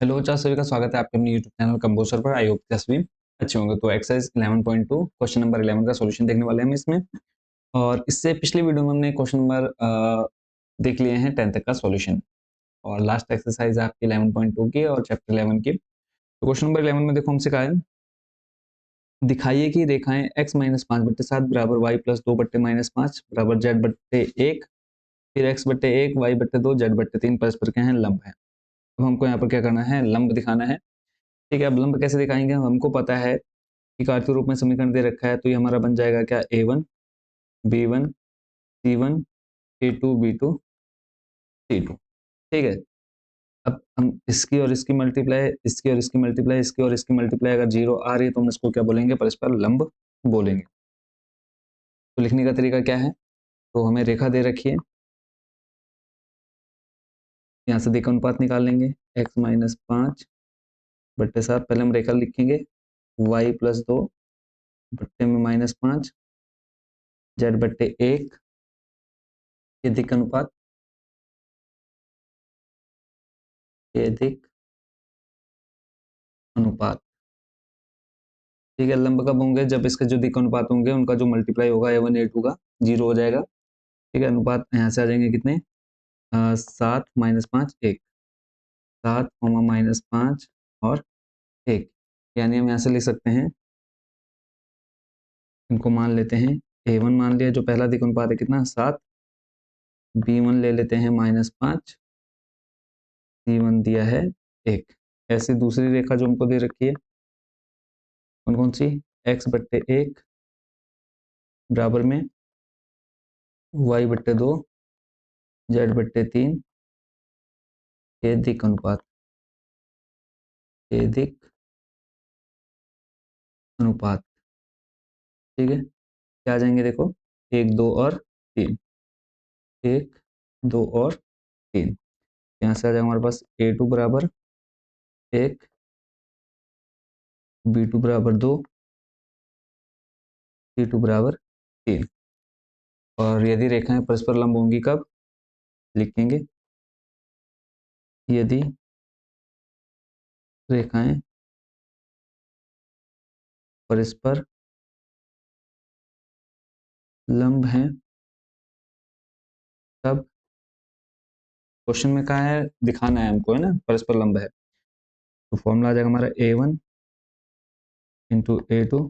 Hello चार सभी का स्वागत है आपके अपने यूट्यूब चैनल कंपोजर पर। आई होप कि सभी अच्छे होंगे। तो एक्सरसाइज 11.2 क्वेश्चन नंबर 11 का सॉल्यूशन देखने वाले हैं हम इसमें। और इससे पिछली वीडियो में हमने क्वेश्चन नंबर देख लिए हैं 10 तक का सॉल्यूशन। और लास्ट एक्सरसाइज है आपकी 11.2 की और चैप्टर 11 की। तो क्वेश्चन नंबर 11 में देखो हमसे कहा है, दिखाइए कि रेखाएं x माइनस 5/7 बराबर y प्लस 2/-5 बराबर z/1, फिर x/1 y/2 z/3 परस्पर क्या है, लंब है। अब हमको यहाँ पर क्या करना है, लंब दिखाना है। ठीक है, अब लंब कैसे दिखाएंगे, हमको पता है कि कार्तीय रूप में समीकरण दे रखा है, तो ये हमारा बन जाएगा क्या, a1 b1 c1 a2 b2 c2। ठीक है, अब हम इसकी और इसकी मल्टीप्लाई, इसकी और इसकी मल्टीप्लाई, इसकी और इसकी मल्टीप्लाई अगर जीरो आ रही है तो हम इसको क्या बोलेंगे, परस्पर लंब बोलेंगे। तो लिखने का तरीका क्या है, तो हमें रेखा दे रखी है, यहाँ से दिक् अनुपात निकाल लेंगे, x माइनस 5/7, पहले हम रेखा लिखेंगे y प्लस 2 बट्टे में -5 z/1, ये दिक् अनुपात, ये दिक् अनुपात। ठीक है, लंब कब होंगे, जब इसके जो दिक् अनुपात होंगे उनका जो मल्टीप्लाई होगा a1 a2 का जीरो हो जाएगा। ठीक है, अनुपात यहाँ से आ जाएंगे कितने, 7 माइनस 5 1, 7 -5 और 1, यानी हम यहाँ से लिख सकते हैं, इनको मान लेते हैं a1 मान लिया, जो पहला दिक् अनुपात है कितना 7, b1 ले लेते हैं -5, c1 दिया है 1। ऐसी दूसरी रेखा जो हमको दे रखी है, कौन कौन सी, x/1 बराबर में y/2 z/3, ये दिक् अनुपात, ये दिक् अनुपात। ठीक है, क्या आ जाएंगे देखो, 1 2 और 3, 1 2 और 3, यहाँ से आ जाएगा हमारे पास a2 बराबर 1, b2 बराबर 2, c2 बराबर 3। और यदि रेखाएं परस्पर लंब होंगी कब, लिखेंगे यदि रेखाएं परस्पर लंब हैं, तब क्वेश्चन में कहा है दिखाना है हमको, है ना, परस्पर लंब है, तो फॉर्मूला आ जाएगा हमारा a1 into a2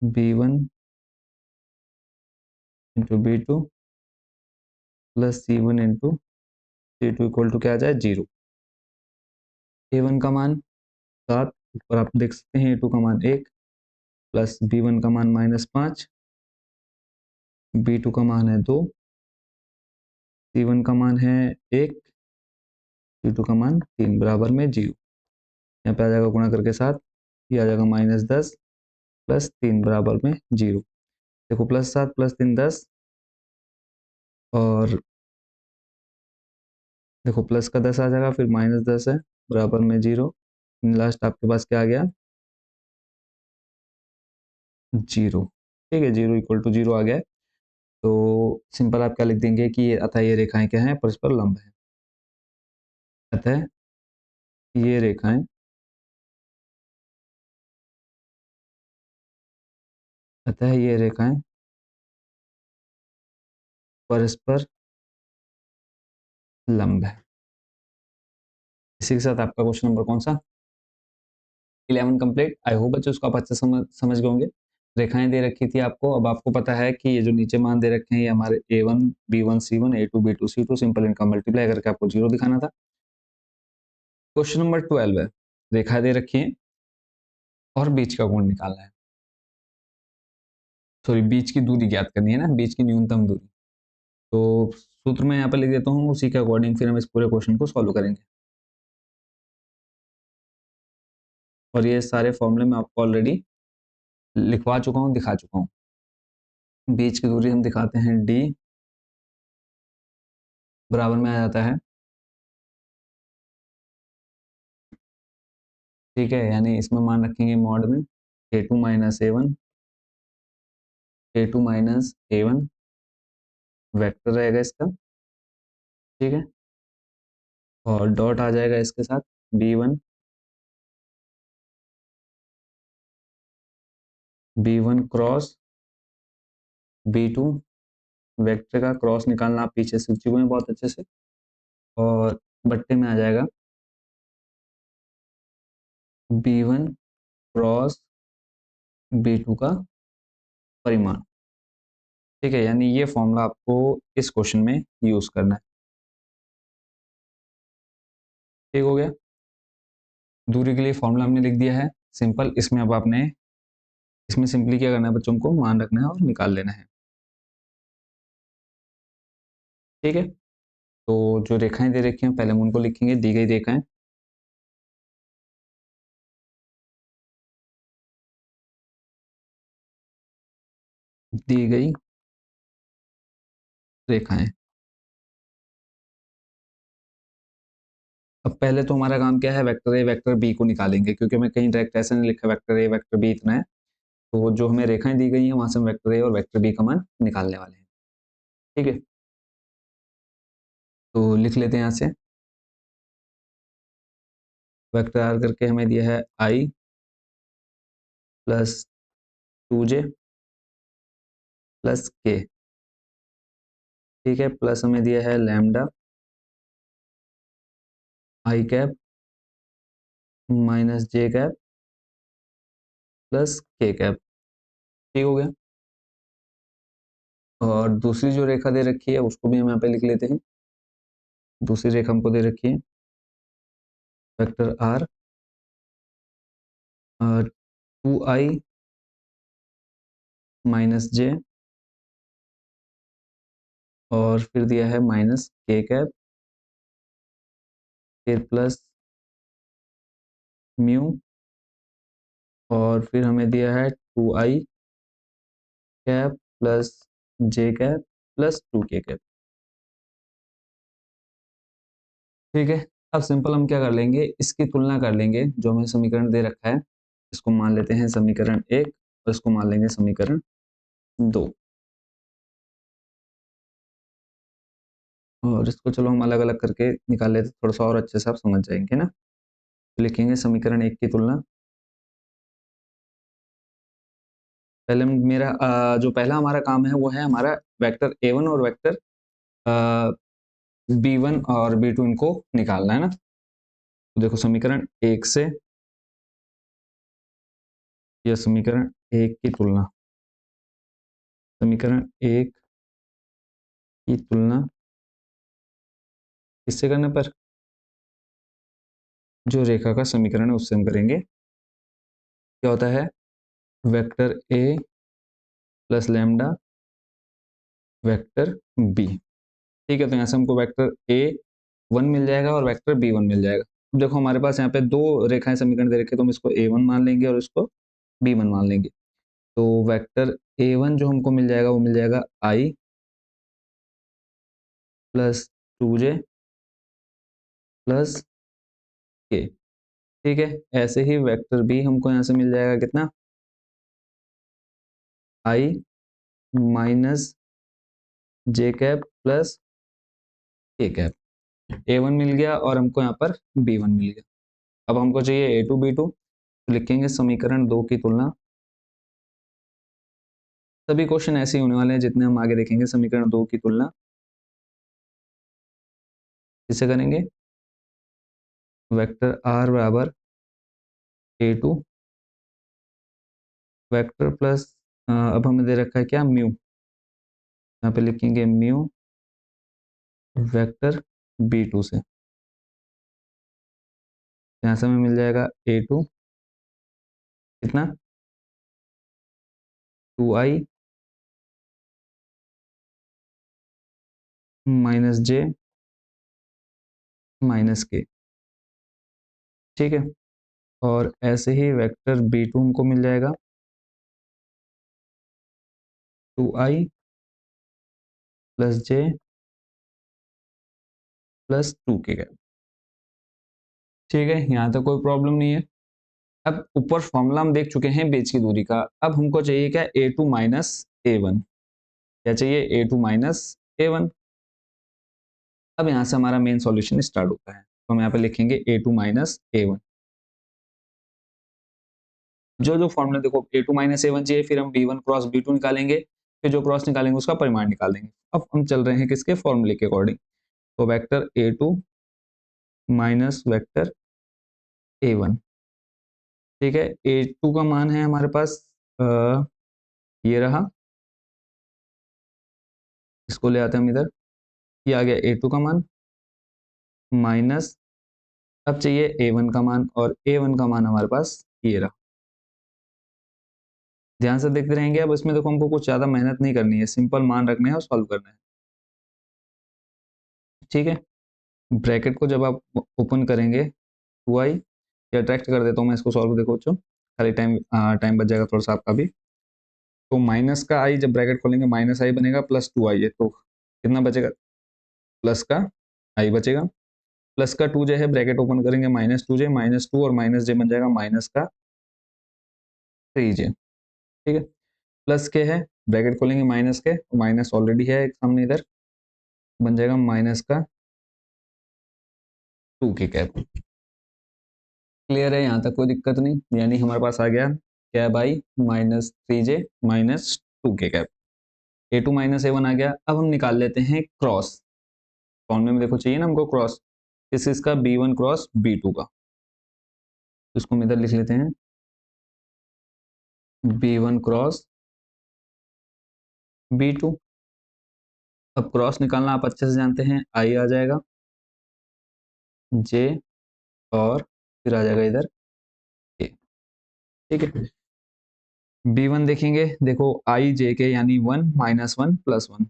b1 into b2 plus c1 into c2 equal to क्या आ जाए, 0। a1 का मान 7, ऊपर आप देख सकते हैं a2 का मान 1, प्लस b1 का मान -5, b2 का मान है 2, c1 का मान है 1, c2 का मान 3, बराबर में 0। यहाँ पे आ जाएगा गुणा करके 7, ये आ जाएगा -10 प्लस 3 बराबर में 0। देखो +7 + 3 10, और देखो प्लस का 10 आ जाएगा, फिर -10 है, बराबर में 0, लास्ट आपके पास क्या आ गया, 0। ठीक है, 0 इक्वल टू 0 आ गया है। तो सिंपल आप क्या लिख देंगे कि अतः ये रेखाएं क्या हैं, परस्पर लंब है। अतः ये रेखाएं अतः ये रेखाएं परस्पर लंब है। इसी के साथ आपका क्वेश्चन नंबर कौन सा, 11 कंप्लीट। आई होप बच्चों उसको आप अच्छे समझ गए होंगे। रेखाएं दे रखी थी आपको, अब आपको पता है कि ये जो नीचे मान दे रखे हैं ये हमारे a1 b1 c1 a2 b2 c2, simple इनका मल्टीप्लाई करके आपको 0 दिखाना था। क्वेश्चन नंबर 12 है, रेखा दे रखी है और बीच का कोण निकालना है, सॉरी बीच की दूरी ज्ञात करनी है ना, बीच की न्यूनतम दूरी। तो सूत्र मैं यहाँ पर लिख देता हूँ, उसी के अकॉर्डिंग फिर हम इस पूरे क्वेश्चन को सॉल्व करेंगे। और ये सारे फॉर्मूले मैं आपको ऑलरेडी लिखवा चुका हूँ, दिखा चुका हूँ। बीच की दूरी हम दिखाते हैं d, बराबर में आ जाता है, ठीक है, यानी इसमें मान रखेंगे मॉड में a2 minus a1, a2 minus a1 vector रहेगा इसका। ठीक है, और डॉट आ जाएगा इसके साथ b1 b1 cross b2, vector का क्रॉस निकालना आप पीछे सीख चुके हैं बहुत अच्छे से, और बट्टे में आ जाएगा b1 क्रॉस b2 का परिमाण। ठीक है, यानी ये फॉर्मूला आपको इस क्वेश्चन में यूज करना है। ठीक हो गया, दूरी के लिए फॉर्मूला हमने लिख दिया है सिंपल। इसमें अब आपने इसमें सिंपली क्या करना है, बच्चों को मान रखना है और निकाल लेना है। ठीक है, तो जो रेखाएं दे रखी हैं पहले हम उनको लिखेंगे, दी गई रेखाएं। दी गई रेखाएं। अब पहले तो हमारा काम क्या है, वेक्टर ए वेक्टर बी को निकालेंगे, क्योंकि हमें कहीं डायरेक्ट ऐसा नहीं लिखा वेक्टर ए वेक्टर बी इतना है। तो जो हमें रेखाएं दी गई हैं वहां से हम वेक्टर ए और वेक्टर बी का मान निकालने वाले हैं। ठीक है, तो लिख लेते हैं यहाँ से। वेक्टर आर करके हमें दिया है आई प्लस 2j प्लस के। ठीक है, प्लस हमें दिया है लैम्डा आई कैप माइनस जे कैप प्लस के कैप। ठीक हो गया, और दूसरी जो रेखा दे रखी है उसको भी हम यहाँ पे लिख लेते हैं। दूसरी रेखा हमको दे रखी है वेक्टर आर 2i माइनस जे, और फिर दिया है माइनस के कैप, फिर प्लस म्यू, और फिर हमें दिया है 2i कैप प्लस जे कैप प्लस 2k कैप। ठीक है, अब सिंपल हम क्या कर लेंगे, इसकी तुलना कर लेंगे। जो हमें समीकरण दे रखा है इसको मान लेते हैं समीकरण 1 और इसको मान लेंगे समीकरण 2, और इसको चलो हम अलग अलग करके निकाल लेते, थोड़ा सा और अच्छे से आप समझ जाएंगे ना। तो लिखेंगे समीकरण 1 की तुलना। पहले मेरा जो पहला हमारा काम है वो है हमारा वेक्टर a1 और वेक्टर b1 और b2 इनको निकालना है ना। तो देखो समीकरण 1 से या समीकरण 1 की तुलना, समीकरण 1 की तुलना किससे करने पर, जो रेखा का समीकरण है उससे हम करेंगे। क्या होता है, vector a plus lambda vector b। ठीक है, तो यहाँ से हमको वेक्टर a1 मिल जाएगा और वेक्टर b1 मिल जाएगा। अब देखो हमारे पास यहाँ पे दो रेखाएं समीकरण दे रखे, तो हम इसको a1 मान लेंगे और इसको b1 मान लेंगे। तो वेक्टर a1 जो हमको मिल जाएगा वो मिल जाएगा i plus 2j plus k। ठीक है, ऐसे ही वेक्टर b हमको यहाँ से मिल जाएगा कितना, i minus J cap plus के कैप। a1 मिल गया और हमको यहाँ पर b1 मिल गया। अब हमको चाहिए a2 b2, तो लिखेंगे समीकरण 2 की तुलना। सभी क्वेश्चन ऐसे ही होने वाले हैं जितने हम आगे देखेंगे। समीकरण 2 की तुलना किससे करेंगे, वेक्टर r बराबर a2 वेक्टर प्लस अब हमें दे रखा है क्या, म्यू। यहाँ पे लिखेंगे म्यू वेक्टर b2 से। यहाँ से हमें मिल जाएगा a2 कितना, 2i माइनस जे माइनस के। ठीक है, और ऐसे ही वेक्टर b2 हमको मिल जाएगा 2i प्लस जे प्लस 2k का। ठीक है, यहाँ तक कोई प्रॉब्लम नहीं है। अब ऊपर फॉर्मूला हम देख चुके हैं बेच की दूरी का। अब हमको चाहिए क्या, a2 माइनस a1। क्या चाहिए, a2 माइनस a1। अब यहाँ से हमारा मेन सॉल्यूशन स्टार्ट होता है। तो हम यहाँ पे लिखेंगे A2 माइनस A1। जो जो फॉर्मूला देखो A2 माइनस A1 चाहिए, फिर हम B1 क्रॉस B2 निकालेंगे, फिर जो क्रॉस निकालेंगे उसका परिमाण निकाल देंगे। अब हम चल रहे हैं किसके फॉर्मूले के अकॉर्डिंग, तो vector A2 minus vector A1, ठीक है। A2 का मान है हमारे पास ये रहा, इसको ले आते हैं हम इधर, ये आ गया A2 का मान माइनस, अब चाहिए A1 का मान, और A1 का मान हमारे पास ये रहा। ध्यान से देखते रहेंगे। अब इसमें देखो हमको कुछ ज्यादा मेहनत नहीं करनी है, सिंपल मान रखने हैं और सॉल्व करना है, ठीक है। ब्रैकेट को जब आप ओपन करेंगे 2i, या ट्रैक्ट कर देता हूँ मैं इसको सॉल्व, देखो बच्चों खाली टाइम बच जाएगा थोड़ा सा आपका भी। तो माइनस का आई जब ब्रैकेट खोलेंगे माइनस आई बनेगा, प्लस 2i है, तो कितना बचेगा, प्लस का आई बचेगा, प्लस का 2j है, ब्रैकेट ओपन करेंगे -2j, -2 और -j बन जाएगा माइनस का 3j, ठीक है। प्लस के है, ब्रैकेट खोलेंगे माइनस के, माइनस ऑलरेडी है एक सामने इधर, बन जाएगा माइनस का 2 के कैप। क्लियर है, यहाँ तक कोई दिक्कत नहीं, यानी हमारे पास आ गया कैप आई -3j -2 के कैप। A2 माइनस A1 आ गया। अब हम निकाल लेते हैं क्रॉस, फॉर्मूले में देखो चाहिए ना हमको क्रॉस, किस इसका B1 क्रॉस B2 का, तो इसको हम इधर लिख लेते हैं B1 क्रॉस B2। अब क्रॉस निकालना आप अच्छे से जानते हैं, आई आ जाएगा J, और फिर आ जाएगा इधर A, ठीक है। B1 देखेंगे, देखो आई जे के यानी 1 -1 +1,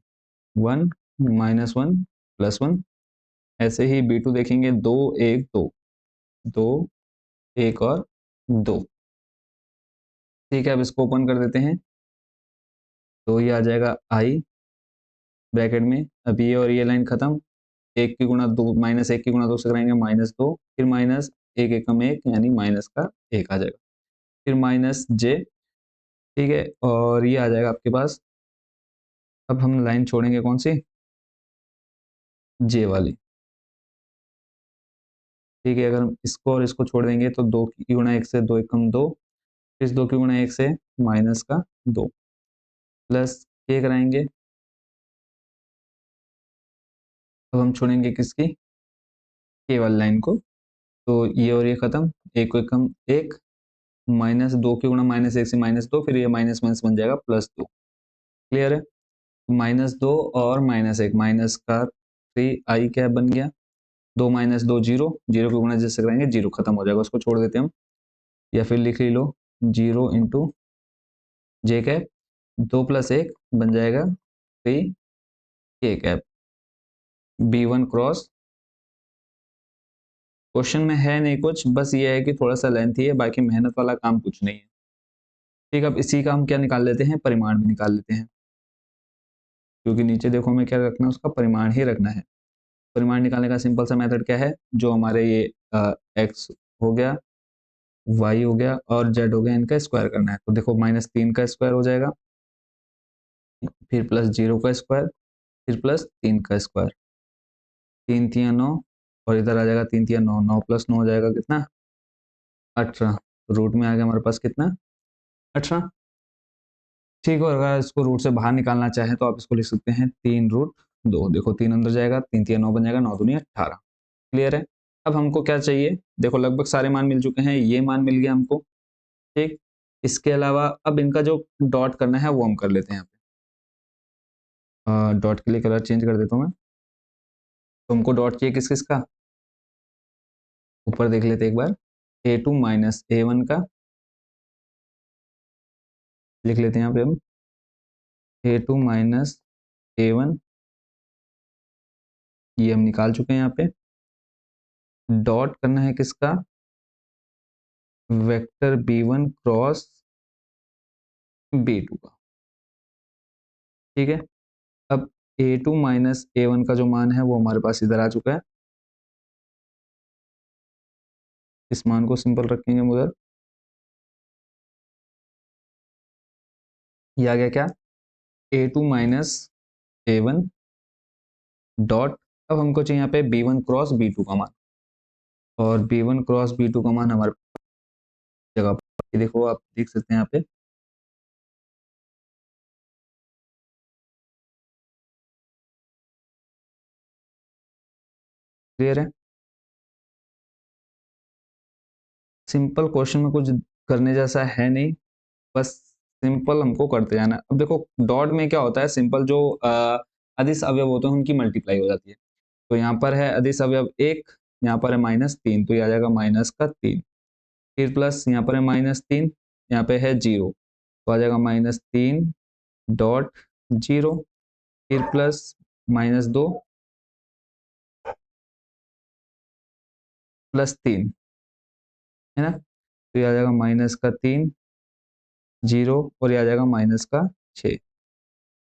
1 -1 +1, ऐसे ही B2 देखेंगे 2 1 2, 2 1 और 2, ठीक है। अब इसको ओपन कर देते हैं, तो ये आ जाएगा आई ब्रैकेट में, अब ये और ये लाइन खत्म, एक की गुणा दो, -1 की गुणा 2 से कराएंगे -2, फिर माइनस एक एकम एक, यानी माइनस का एक आ जाएगा, फिर माइनस जे, ठीक है। और ये आ जाएगा आपके पास, अब हम लाइन छोड़ेंगे कौन सी, जे वाली, ठीक है। अगर हम इसको और इसको छोड़ देंगे तो 2 की गुणा 1 से 2 एकम 2, फिर 2 की गुणा 1 से माइनस का 2, प्लस के कराएंगे, अब हम छोड़ेंगे किसकी, के वाली लाइन को, तो ये और ये खत्म, एक को एकम एक, -2 की गुणा -1 से -2, फिर ये माइनस माइनस बन जाएगा +2, क्लियर है। -2 और -1, माइनस का 3i क्या बन गया, 2 -2 जीरो, जीरो की गुणा जैसे कराएंगे जीरो खत्म हो जाएगा, उसको छोड़ देते हैं हम, या फिर लिख ही लो 0 इंटू जे कैप, 2 + 1 बन जाएगा 3 के कैप। B1 क्रॉस, क्वेश्चन में है नहीं कुछ, बस ये है कि थोड़ा सा लेंथी है, बाकी मेहनत वाला काम कुछ नहीं है, ठीक है। अब इसी का हम क्या निकाल लेते हैं, परिमाण भी निकाल लेते हैं, क्योंकि नीचे देखो हमें क्या रखना है, उसका परिमाण ही रखना है। परिमाण निकालने का सिंपल सा मेथड क्या है, जो हमारे ये एक्स हो गया, वाई हो गया और जेड हो गया, इनका स्क्वायर करना है, तो देखो -3 का स्क्वायर हो जाएगा, फिर +0 का स्क्वायर, फिर +3 का स्क्वायर, 3 तिया 9, और इधर आ जाएगा 3 तिया 9, 9 + 9 हो जाएगा कितना, 18, रूट में आ गया हमारे पास कितना, 18, ठीक है। अगर इसको रूट से बाहर निकालना चाहें तो आप इसको लिख सकते हैं 3√2, देखो 3 अंदर जाएगा, 3 तिया 9 बन जाएगा, 9 दूनी 18, क्लियर है। अब हमको क्या चाहिए, देखो लगभग सारे मान मिल चुके हैं, ये मान मिल गया हमको, ठीक। इसके अलावा अब इनका जो डॉट करना है वो हम कर लेते हैं यहाँ पे, डॉट के लिए कलर चेंज कर देता हूँ मैं, तो हमको डॉट चाहिए किस किस का, ऊपर देख लेते एक बार, A2 माइनस A1 का लिख लेते हैं यहाँ पे हम, A2 माइनस A1, ये हम निकाल चुके हैं यहाँ पे। डॉट करना है किसका, वेक्टर B1 क्रॉस B2 का, ठीक है। अब A2 माइनस A1 का जो मान है वो हमारे पास इधर आ चुका है, इस मान को सिंपल रखेंगे हम उधर, ये आ गया क्या, A2 माइनस A1 डॉट, अब हमको चाहिए यहाँ पे B1 क्रॉस B2 का मान, और B1 क्रॉस B2 का मान हमारे जगह पर, ये देखो आप देख सकते हैं यहाँ पे, क्लियर है। सिंपल क्वेश्चन में कुछ करने जैसा है नहीं, बस सिंपल हमको करते जाना। अब देखो डॉट में क्या होता है, सिंपल जो अदिश अवयव होते हैं उनकी मल्टीप्लाई हो जाती है। तो यहाँ पर है अदिश अवयव 1, यहाँ पर है -3, तो ये आ जाएगा माइनस का 3, फिर प्लस यहाँ पर है -3, यहाँ पे है 0, तो आ जाएगा -3 डॉट 0, फिर प्लस -2 +3, है ना, तो ये आ जाएगा -3 0, और ये आ जाएगा -6,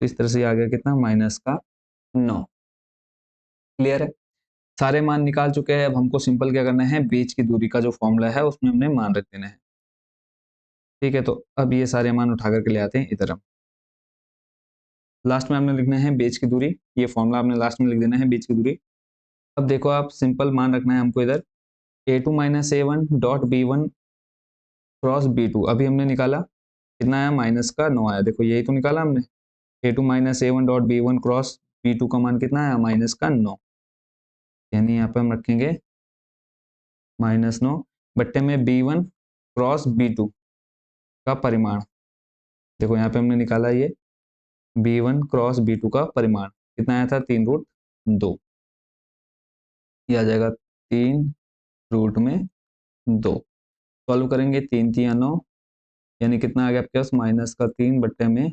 तो इस तरह से ये आ गया कितना, -9। क्लियर है। सारे मान निकाल चुके हैं, अब हमको सिंपल क्या करना है, बीच की दूरी का जो फॉर्मूला है उसमें हमने मान रख देना है। ठीक है, तो अब ये सारे मान उठा करके ले आते हैं इधर। हम लास्ट में हमने लिखना है बीच की दूरी, ये फॉर्मूला आपने लास्ट में लिख देना है बीच की दूरी। अब देखो आप सिंपल मान रखना है हमको इधर, a2 - a1 dot b1 cross b2, अभी हमने निकाला कितना आया, -9 आया। देखो यही तो निकाला हमने, a2 - a1 dot b1 cross b2 का मान कितना आया, -9, यानी यहाँ पे हम रखेंगे -9 बट्टे में b1 क्रॉस b2 का परिमाण। देखो यहाँ पे हमने निकाला ये b1 क्रॉस b2 का परिमाण कितना आया था, 3√2, ये आ जाएगा 3√2। सॉल्व करेंगे, 3×3 = 9, यानी कितना आ गया आपके पास, -3 बट्टे में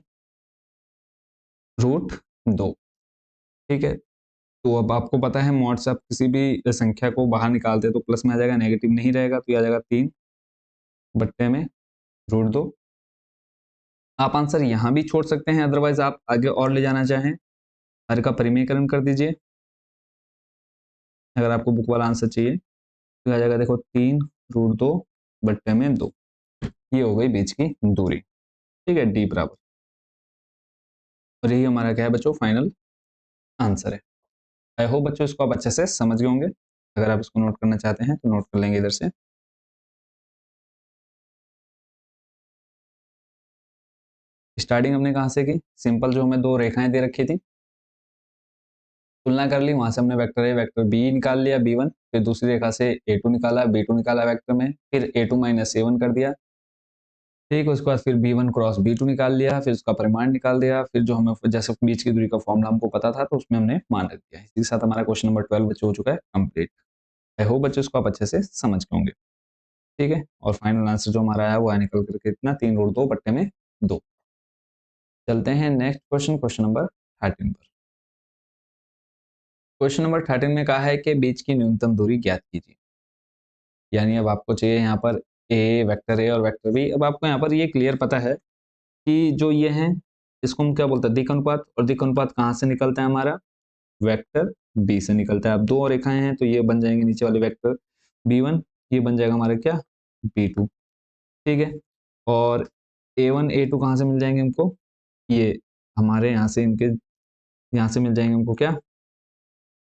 √2। ठीक है, तो अब आपको पता है मॉड से आप किसी भी संख्या को बाहर निकालते हैं तो प्लस में आ जाएगा, नेगेटिव नहीं रहेगा, तो ये आ जाएगा 3 बट्टे में √2। आप आंसर यहाँ भी छोड़ सकते हैं, अदरवाइज आप आगे और ले जाना चाहें, हर का परिमेयकरण कर दीजिए। अगर आपको बुक वाला आंसर चाहिए तो आ जाएगा, देखो 3√2 बट्टे में 2, ये हो गई बीच की दूरी। ठीक है, डी बराबर, और यही हमारा क्या है बच्चों, फाइनल आंसर है। आई होप बच्चों इसको आप अच्छे से समझ गए होंगे। अगर आप इसको नोट करना चाहते हैं तो नोट कर लेंगे इधर से। स्टार्टिंग हमने कहाँ से की, सिंपल जो हमें दो रेखाएं दे रखी थी, तुलना कर ली, वहां से हमने वेक्टर ए वेक्टर बी निकाल लिया b1, फिर दूसरी रेखा से a2 निकाला, b2 निकाला वेक्टर में, फिर a2 - a1 कर दिया। ठीक है, उसके बाद फिर b1 क्रॉस b2 निकाल लिया, फिर उसका परिमाण निकाल दिया, फिर जो हमें जैसे बीच की दूरी का फॉर्मूला हमको पता था तो उसमें हमने मान रख दिया। इसी के साथ हमारा क्वेश्चन नंबर 12 बच्चों हो चुका है कंप्लीट। आई होप बच्चों इसको आप अच्छे से समझ गए होंगे। ठीक है, और फाइनल आंसर जो हमारा आया वो आया निकल करके इतना, 3√2 बट्टे में 2। चलते हैं नेक्स्ट क्वेश्चन, क्वेश्चन नंबर 13 पर। क्वेश्चन नंबर 13 में कहा है कि बीच की न्यूनतम दूरी ज्ञात कीजिए। यानी अब आपको चाहिए यहाँ पर ए, वेक्टर ए और वेक्टर बी। अब आपको यहाँ पर ये क्लियर पता है कि जो ये हैं इसको हम क्या बोलते हैं, दिक् अनुपात, और दिक् अनुपात कहाँ से निकलता है हमारा, वेक्टर बी से निकलता है। अब दो और रेखाएं हैं तो ये बन जाएंगे नीचे वाले वेक्टर b1, ये बन जाएगा हमारा क्या, b2। ठीक है, और a1 a2 कहाँ से मिल जाएंगे हमको, ये हमारे यहाँ से, इनके यहाँ से मिल जाएंगे हमको क्या,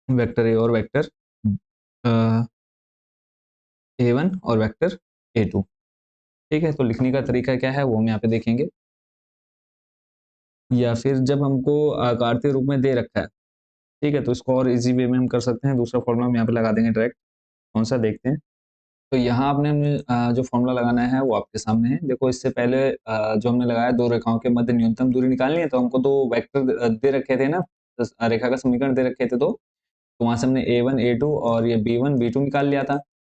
वेक्टर ए और वेक्टर a1 और वेक्टर a2। ठीक है, तो लिखने का तरीका क्या है वो हम यहाँ पे देखेंगे, या फिर जब हमको आकारतीय रूप में दे रखा है, ठीक है, तो इसको और इजी वे में हम कर सकते हैं। दूसरा फॉर्मूला हम यहाँ पे लगा देंगे डायरेक्ट, कौन सा देखते हैं। तो यहाँ आपने जो फॉर्मूला लगाना है वो आपके सामने है। देखो इससे पहले जो हमने लगाया, दो रेखाओं के मध्य न्यूनतम दूरी निकालनी है, तो हमको दो वेक्टर दे रखे थे ना, रेखा का समीकरण दे रखे थे दो, तो वहां से हमने a1 a2 और ये b1 b2 निकाल लिया था।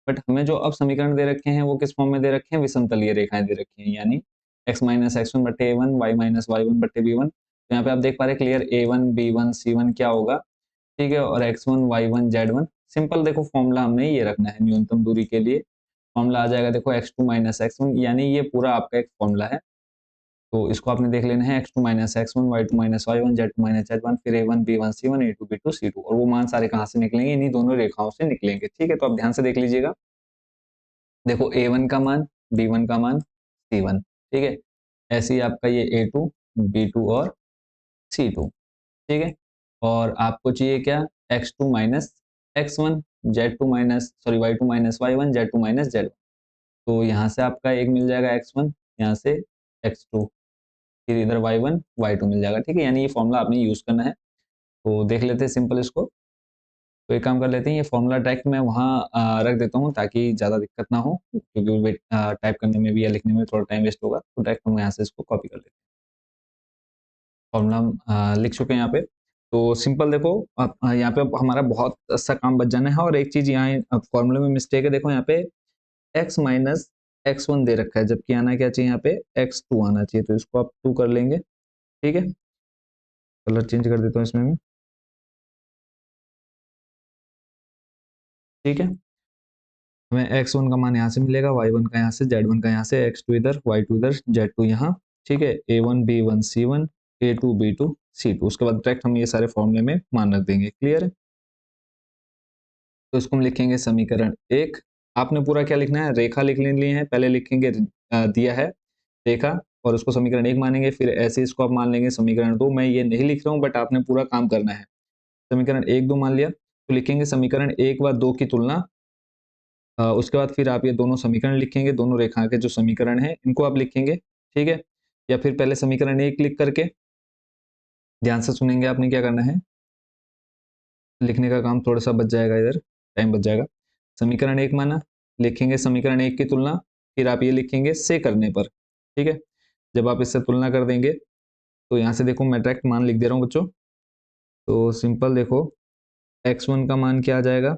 बट हमें जो अब समीकरण दे रखे हैं वो किस फॉर्म में दे रखे हैं, विषमतलीय रेखाएं दे रखी हैं, यानी x - x1 बट्टे a1, y - y1 बट्टे b1। तो यहाँ पे आप देख पा रहे हैं क्लियर, a1 b1 c1 क्या होगा, ठीक है, और x1 y1 z1। सिंपल देखो फॉर्मूला हमने ये रखना है न्यूनतम दूरी के लिए, फॉर्मूला आ जाएगा देखो x2 - x1, यानी ये पूरा आपका एक फॉर्मूला है। तो इसको आपने देख लेना है, x2 - x1 y2 - y1 z2 - z1, फिर a1 b1 c1 a2 b2 c2, और वो मान सारे कहाँ से निकलेंगे, इन्हीं दोनों रेखाओं से निकलेंगे। ठीक है, तो आप ध्यान से देख लीजिएगा। देखो a1 का मान, b1 का मान, c1, ठीक है, ऐसे ही आपका ये a2 b2 और c2। ठीक है, और आपको चाहिए क्या, x2 - x1 y2 minus z1, तो यहाँ से आपका एक मिल जाएगा x1, यहाँ से x2, फिर इधर y1 y2 मिल जाएगा। ठीक है, यानी ये फॉर्मूला आपने यूज करना है। तो देख लेते हैं सिंपल इसको। तो एक काम कर लेते हैं, ये फॉर्मूला डायरेक्ट मैं वहाँ रख देता हूँ ताकि ज़्यादा दिक्कत ना हो, क्योंकि टाइप करने में भी या लिखने में थोड़ा टाइम वेस्ट होगा। तो डायरेक्ट हम यहाँ से इसको कॉपी कर लेते हैं। फॉर्मूला हम लिख चुके हैं यहाँ पे। तो सिंपल देखो, यहाँ पे हमारा बहुत सा काम बच जाना है। और एक चीज़ यहाँ फॉर्मूले में मिस्टेक है, देखो यहाँ पे x माइनस x1 दे रखा है, जबकि आना क्या चाहिए, यहाँ पे x2 आना चाहिए। तो इसको आप 2 कर लेंगे। ठीक है, कलर चेंज कर देता हूँ इसमें मैं। ठीक है, हमें x1 का मान यहाँ से मिलेगा, y1 का यहाँ से, z1 का यहाँ से, x2 इधर, y2 इधर, z2 यहाँ। ठीक है, a1 b1 c1, a2 b2 c2। उसके बाद डायरेक्ट हम ये सारे फॉर्मूले में मान रख देंगे। क्लियर है? तो इसको हम लिखेंगे समीकरण एक। आपने पूरा क्या लिखना है, रेखा लिखने लिए है, पहले लिखेंगे दिया है रेखा, और उसको समीकरण एक मानेंगे, फिर ऐसे इसको आप मान लेंगे समीकरण दो। मैं ये नहीं लिख रहा हूँ, बट आपने पूरा काम करना है। समीकरण एक दो मान लिया, तो लिखेंगे समीकरण एक व दो की तुलना। उसके बाद फिर आप ये दोनों समीकरण लिखेंगे, दोनों रेखा के जो समीकरण है इनको आप लिखेंगे। ठीक है, या फिर पहले समीकरण एक लिख करके, ध्यान से सुनेंगे आपने क्या करना है, लिखने का काम थोड़ा सा बच जाएगा, इधर टाइम बच जाएगा। समीकरण एक माना, लिखेंगे समीकरण एक की तुलना, फिर आप ये लिखेंगे से करने पर। ठीक है, जब आप इससे तुलना कर देंगे, तो यहाँ से देखो मैं डायरेक्ट मान लिख दे रहा हूँ बच्चों। तो सिंपल देखो, x1 का मान क्या आ जाएगा,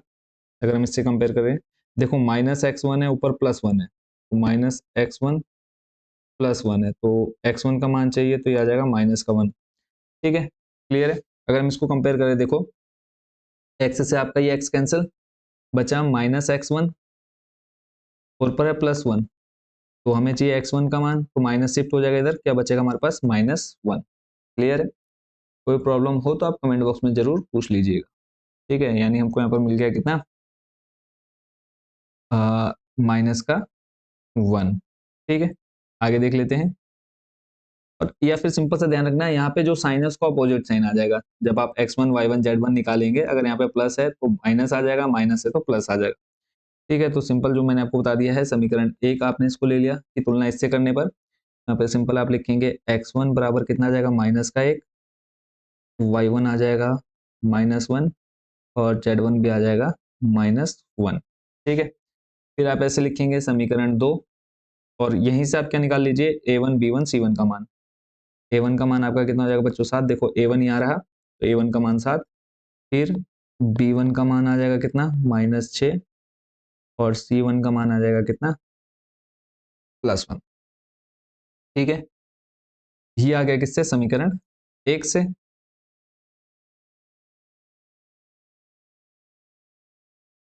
अगर हम इससे कंपेयर करें, देखो माइनस x1 है, ऊपर प्लस 1 है, तो माइनस x1 प्लस 1 है, तो x1 का मान चाहिए, तो ये आ जाएगा माइनस का 1। ठीक है, क्लियर है? अगर हम इसको कंपेयर करें, देखो x से आपका ये x कैंसिल, बचा माइनस x1, और ऊपर है प्लस 1, तो हमें चाहिए x1 का मान, तो माइनस शिफ्ट हो जाएगा इधर, क्या बचेगा हमारे पास, -1। क्लियर है? कोई प्रॉब्लम हो तो आप कमेंट बॉक्स में जरूर पूछ लीजिएगा। ठीक है, यानी हमको यहाँ पर मिल गया कितना, माइनस का 1। ठीक है, आगे देख लेते हैं। और या फिर सिंपल सा ध्यान रखना है, यहाँ पे जो साइन है उसका अपोजिट साइन आ जाएगा। जब आप x1 y1 z1 निकालेंगे, अगर यहाँ पे प्लस है तो माइनस आ जाएगा, माइनस है तो प्लस आ जाएगा। ठीक है, तो सिंपल जो मैंने आपको बता दिया है, समीकरण एक आपने इसको ले लिया कि तुलना इससे करने पर, यहाँ पे सिंपल आप लिखेंगे x1 बराबर कितना आ जाएगा, माइनस का 1, y1 आ जाएगा -1, और z1 भी आ जाएगा -1। ठीक है, फिर आप ऐसे लिखेंगे समीकरण दो, और यहीं से आप क्या निकाल लीजिए, a1 b1 c1 का मान। a1 का मान आपका कितना हो जाएगा बच्चों, 7। देखो a1 यहाँ रहा, तो a1 का मान 7। फिर b1 का मान आ जाएगा कितना, -6, और c1 का मान आ जाएगा कितना, +1। ठीक है, ये आ गया किससे, समीकरण एक से।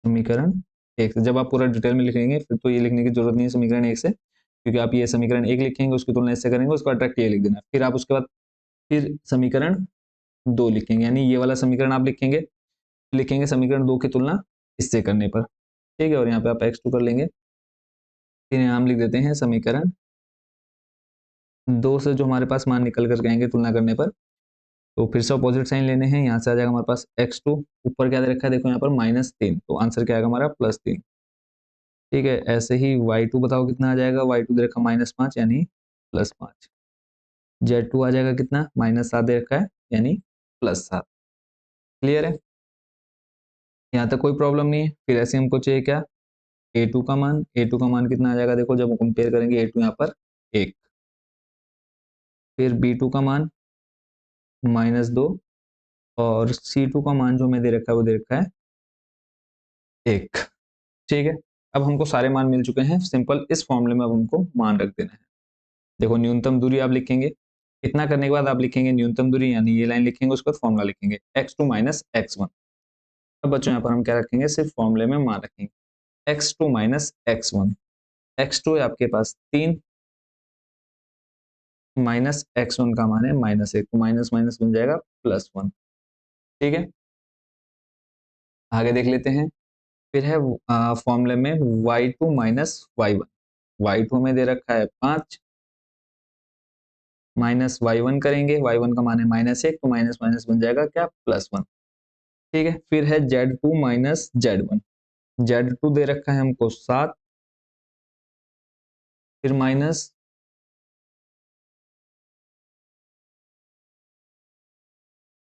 समीकरण एक से जब आप पूरा डिटेल में लिखेंगे, फिर तो ये लिखने की जरूरत नहीं है समीकरण एक से, क्योंकि आप ये समीकरण एक लिखेंगे, उसकी तुलना इससे करेंगे, उसका डायरेक्ट ये लिख देना। फिर आप उसके बाद फिर समीकरण दो लिखेंगे, यानी ये वाला समीकरण आप लिखेंगे, लिखेंगे समीकरण दो की तुलना इससे करने पर। ठीक है, और यहाँ पे आप x2 कर लेंगे। फिर यहाँ हम लिख देते हैं समीकरण दो से जो हमारे पास मान निकल कर आएंगे तुलना करने पर, तो फिर से अपोजिट साइन लेने हैं। यहाँ से आ जाएगा हमारे पास x2, ऊपर क्या दे रखा है, देखो यहाँ पर -3, तो आंसर क्या आएगा हमारा, +3। ठीक है, ऐसे ही y2 बताओ कितना आ जाएगा, y2 दे रखा -5, यानी +5। z2 आ जाएगा कितना, -7 दे रखा है, यानी +7। क्लियर है? यहाँ तक कोई प्रॉब्लम नहीं है। फिर ऐसे हमको चाहिए क्या, a2 का मान। a2 का मान कितना आ जाएगा, देखो जब कंपेयर करेंगे a2 यहाँ पर 1। फिर b2 का मान -2, और c2 का मान जो हमें दे रखा है वो दे रखा है 1। ठीक है, अब हमको सारे मान मिल चुके हैं। सिंपल इस फॉर्मूले में अब हमको मान रख देना है। देखो न्यूनतम दूरी आप लिखेंगे, इतना करने के बाद आप लिखेंगे न्यूनतम दूरी, यानी ये लाइन लिखेंगे, उसके बाद फॉर्मूला लिखेंगे x2 x1। अब बच्चों यहाँ पर हम क्या रखेंगे, सिर्फ फॉर्मूले में मान रखेंगे x2 x1। x2 है आपके पास 3, माइनस x1 का मान है -1, तो माइनस माइनस बन जाएगा +1। ठीक है, आगे देख लेते हैं। फिर है फॉर्मूले में y2 y1। y2 में दे रखा है 5, माइनस y1 करेंगे, y1 का मान है -1, तो माइनस माइनस बन जाएगा क्या, +1। ठीक है, फिर है z2 Z1। Z2 दे रखा है हमको 7, फिर माइनस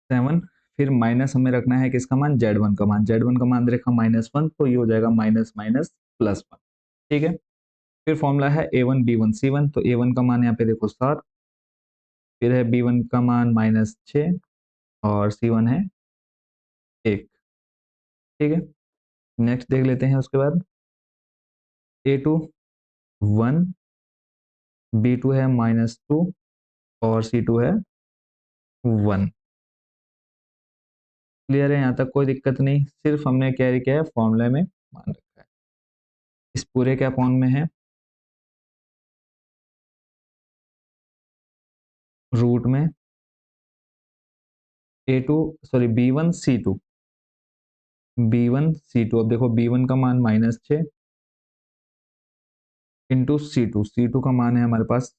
7, फिर माइनस हमें रखना है किसका मान, Z1 का मान। Z1 का मान दे रखा -1, तो ये हो जाएगा माइनस माइनस +1। ठीक है, फिर फॉर्मूला है A1 B1 C1, तो A1 का मान यहाँ पे देखो 7, फिर है B1 का मान -6 और C1 है 1। ठीक है, नेक्स्ट देख लेते हैं उसके बाद। A2 1, B2 है -2 और C2 है 1। क्लियर है, यहाँ तक कोई दिक्कत नहीं, सिर्फ हमने कैरी किया है फॉर्मूले में मान रखा है। इस पूरे क्या फॉर्म में है, रूट में A2 sorry B1 C2, B1 C2। अब देखो B1 का मान -6 इंटू C2 का मान है हमारे पास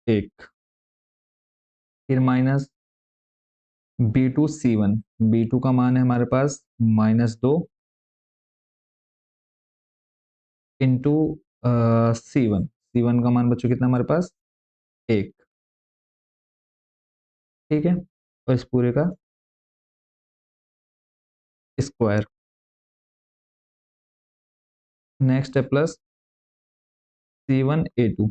1, फिर माइनस B2 C1, B2 का मान है हमारे पास -2 इंटू C1 का मान बच्चों कितना हमारे पास 1। ठीक है, और इस पूरे का स्क्वायर। नेक्स्ट है प्लस C1 A2।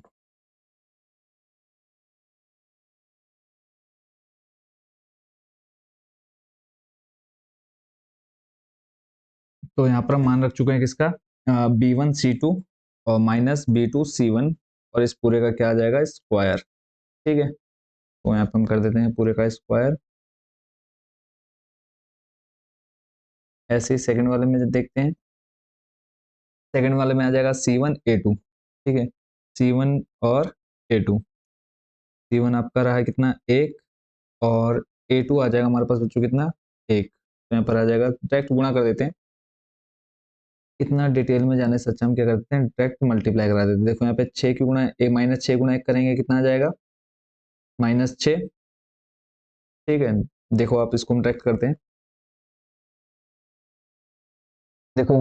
तो यहाँ पर हम मान रख चुके हैं किसका, B1 C2 और माइनस B2 C1, और इस पूरे का क्या आ जाएगा, स्क्वायर। ठीक है, तो यहाँ पर हम कर देते हैं पूरे का स्क्वायर। ऐसे ही सेकंड वाले में जब देखते हैं, सेकंड वाले में आ जाएगा C1 A2। ठीक है, C1 और A2, C1 आपका रहा है कितना 1, और A2 आ जाएगा हमारे पास बच्चों कितना 1। तो यहाँ पर आ जाएगा, डायरेक्ट गुणा कर देते हैं। इतना डिटेल में जाने से अच्छा हम क्या करते हैं, डायरेक्ट मल्टीप्लाई करा देते हैं। देखो यहाँ पे 6 की गुणा -6 गुणा 1 करेंगे कितना आ जाएगा, -6। ठीक है, देखो आप इसको हम डायरेक्ट करते हैं। देखो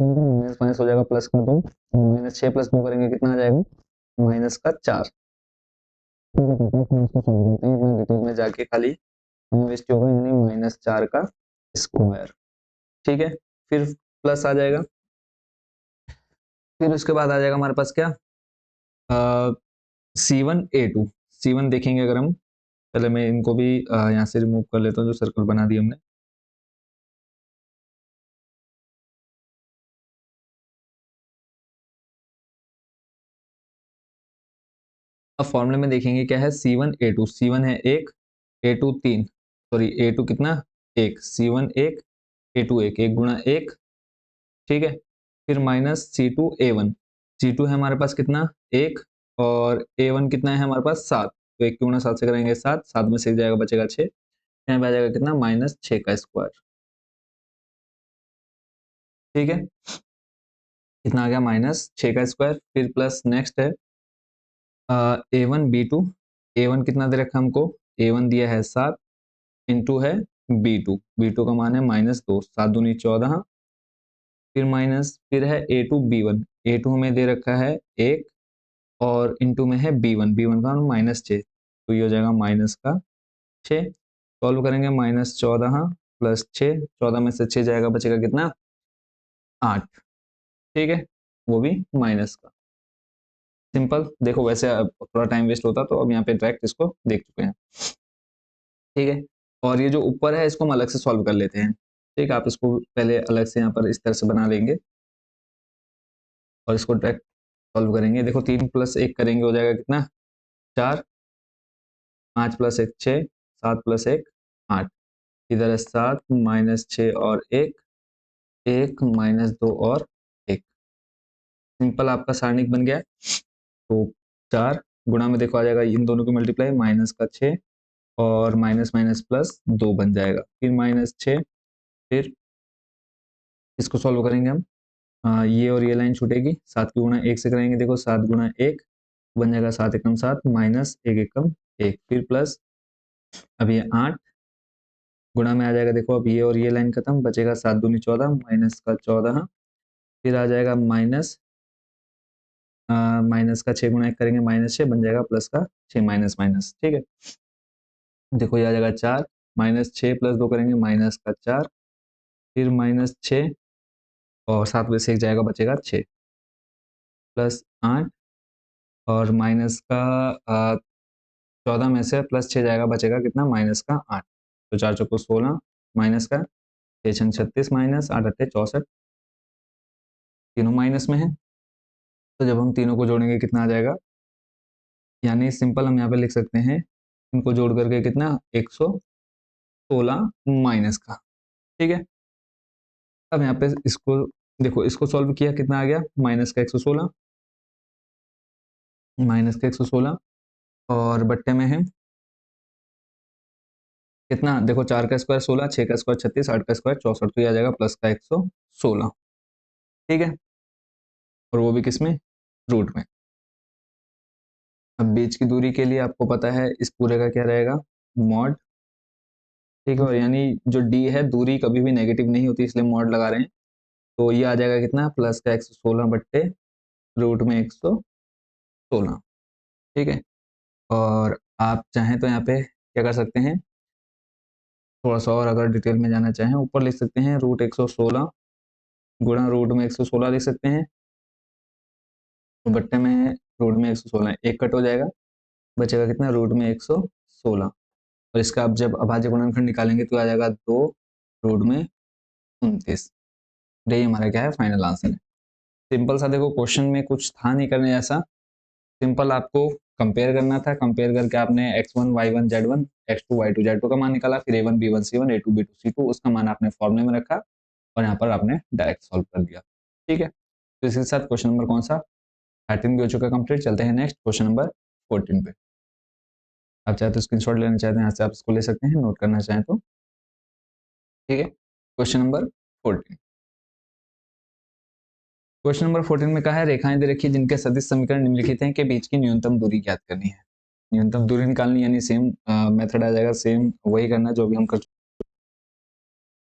माइनस माइनस हो जाएगा, प्लस कर दो, -6 + 2 करेंगे कितना आ जाएगा, -4। ठीक है, तो फिर इसको सॉल्व करते हैं, इतना डिटेल में जाके खाली वेस्ट होगा, यानी -4 का स्क्वायर। ठीक है, फिर प्लस आ जाएगा, फिर उसके बाद आ जाएगा हमारे पास क्या, C1 A2। C1 देखेंगे अगर हम, पहले मैं इनको भी यहाँ से रिमूव कर लेता हूँ जो सर्कल बना दिया हमने। अब फॉर्मूले में देखेंगे क्या है, C1 A2, C1 है 1, A2 3, सॉरी A2 कितना 1, C1 1, A2 1, 1 गुणा 1। ठीक है, फिर माइनस C2 A1, C2 है हमारे पास कितना 1, और A1 कितना है हमारे पास 7, तो 1 की गुणा 7 से करेंगे 7, 7 में से जाएगा बचेगा 6, यहाँ पे आ जाएगा कितना -6 का स्क्वायर। ठीक है, कितना आ गया -6 का स्क्वायर। फिर प्लस नेक्स्ट है A1 B2, A1 कितना दे रखा हमको, A1 दिया है 7 इंटू है B2 का मान है -2, 7 दूनी 14, फिर माइनस, फिर है A2 B1, A2 हमें दे रखा है 1, और इंटू में है B1 का -6, तो ये हो जाएगा माइनस का 6। सॉल्व करेंगे, -14 प्लस 6, 14 में से 6 जाएगा बचेगा कितना 8। ठीक है, वो भी माइनस का। सिंपल, देखो वैसे अब थोड़ा टाइम वेस्ट होता, तो अब यहाँ पे डायरेक्ट इसको देख चुके हैं। ठीक है, और ये जो ऊपर है इसको हम अलग से सॉल्व कर लेते हैं। ठीक है, आप इसको पहले अलग से यहाँ पर इस तरह से बना लेंगे, और इसको डायरेक्ट सॉल्व करेंगे। देखो 3 + 1 करेंगे हो जाएगा कितना 4, 5 + 1 6, 7 + 1 8, इधर है 7 -6 और 1, 1 -2 और 1। सिंपल आपका सारणिक बन गया। तो 4 गुणा में देखो आ जाएगा इन दोनों की मल्टीप्लाई, माइनस का 6 और माइनस माइनस प्लस 2 बन जाएगा, फिर -6, फिर इसको सॉल्व करेंगे हम। ये और ये लाइन छूटेगी, 7 की गुणा 1 से करेंगे, देखो 7 गुणा 1 बन जाएगा 7 एकम 7 -1 एकम 1, फिर प्लस अब ये 8 गुणा में आ जाएगा, देखो अब ये और ये लाइन खत्म, बचेगा 7 दूनी 14 माइनस का 14, फिर आ जाएगा माइनस का 6 गुणा 1 करेंगे -6 बन जाएगा प्लस का 6 माइनस माइनस, ठीक है। देखो ये आ जाएगा 4 -6 प्लस 2 करेंगे माइनस का 4, फिर -6 और 7 में से एक जाएगा, बचेगा 6 प्लस 8 और माइनस का 14 में से प्लस 6 जाएगा, बचेगा कितना माइनस का 8। तो 4 चौको 16 माइनस का 6 छंग 36 माइनस 8 अट्ठे 64, तीनों माइनस में है। तो जब हम तीनों को जोड़ेंगे कितना आ जाएगा, यानी सिंपल हम यहाँ पे लिख सकते हैं इनको जोड़ करके कितना 116 माइनस का, ठीक है। अब यहाँ पे इसको देखो, इसको सॉल्व किया कितना आ गया माइनस का 116, माइनस का 116 और बट्टे में है कितना, देखो 4 का स्क्वायर 16, 6 का स्क्वायर 36, 8 का स्क्वायर 64, तो ये आ जाएगा प्लस का 116, ठीक है। और वो भी किस में, रूट में। अब बीच की दूरी के लिए आपको पता है इस पूरे का क्या रहेगा, मॉड, ठीक है। और यानी जो डी है, दूरी कभी भी नेगेटिव नहीं होती, इसलिए मॉड लगा रहे हैं। तो ये आ जाएगा कितना प्लस का 116 बट्टे रूट में 116, ठीक है। और आप चाहें तो यहाँ पे क्या कर सकते हैं, थोड़ा सा और अगर डिटेल में जाना चाहें, ऊपर लिख सकते हैं रूट 116 गुणा रूट में 116 लिख सकते हैं, तो बट्टे में रूट में 116 एक कट हो जाएगा, बचेगा कितना रूट में 116। और इसका अब जब अभाज्य गुणनखंड निकालेंगे तो आ जाएगा 2 रूट में 29। यही हमारा क्या है फाइनल आंसर है। सिंपल सा, देखो क्वेश्चन में कुछ था नहीं करने जैसा, सिंपल आपको कंपेयर करना था, कंपेयर करके आपने x1 y1 z1 x2 y2 z2 का मान निकाला, फिर a1 b1 c1 a2 b2 c2 उसका मान आपने फॉर्मूले में रखा और यहाँ पर आपने डायरेक्ट सॉल्व कर दिया, ठीक है। तो इसके साथ क्वेश्चन नंबर कौन सा 13 भी हो चुका कंप्लीट। चलते हैं नेक्स्ट क्वेश्चन नंबर 14 पे। आप चाहे तो स्क्रीनशॉट लेना चाहते हैं यहाँ से आप इसको ले सकते हैं, नोट करना चाहें तो, ठीक है। क्वेश्चन नंबर 14, क्वेश्चन नंबर 14 में कहा है रेखाएं दे रखी जिनके सदिश समीकरण निम्नलिखित हैं के बीच की न्यूनतम दूरी ज्ञात करनी है। न्यूनतम दूरी निकालनी, यानी सेम मेथड आ जाएगा, सेम वही करना जो भी हम कर,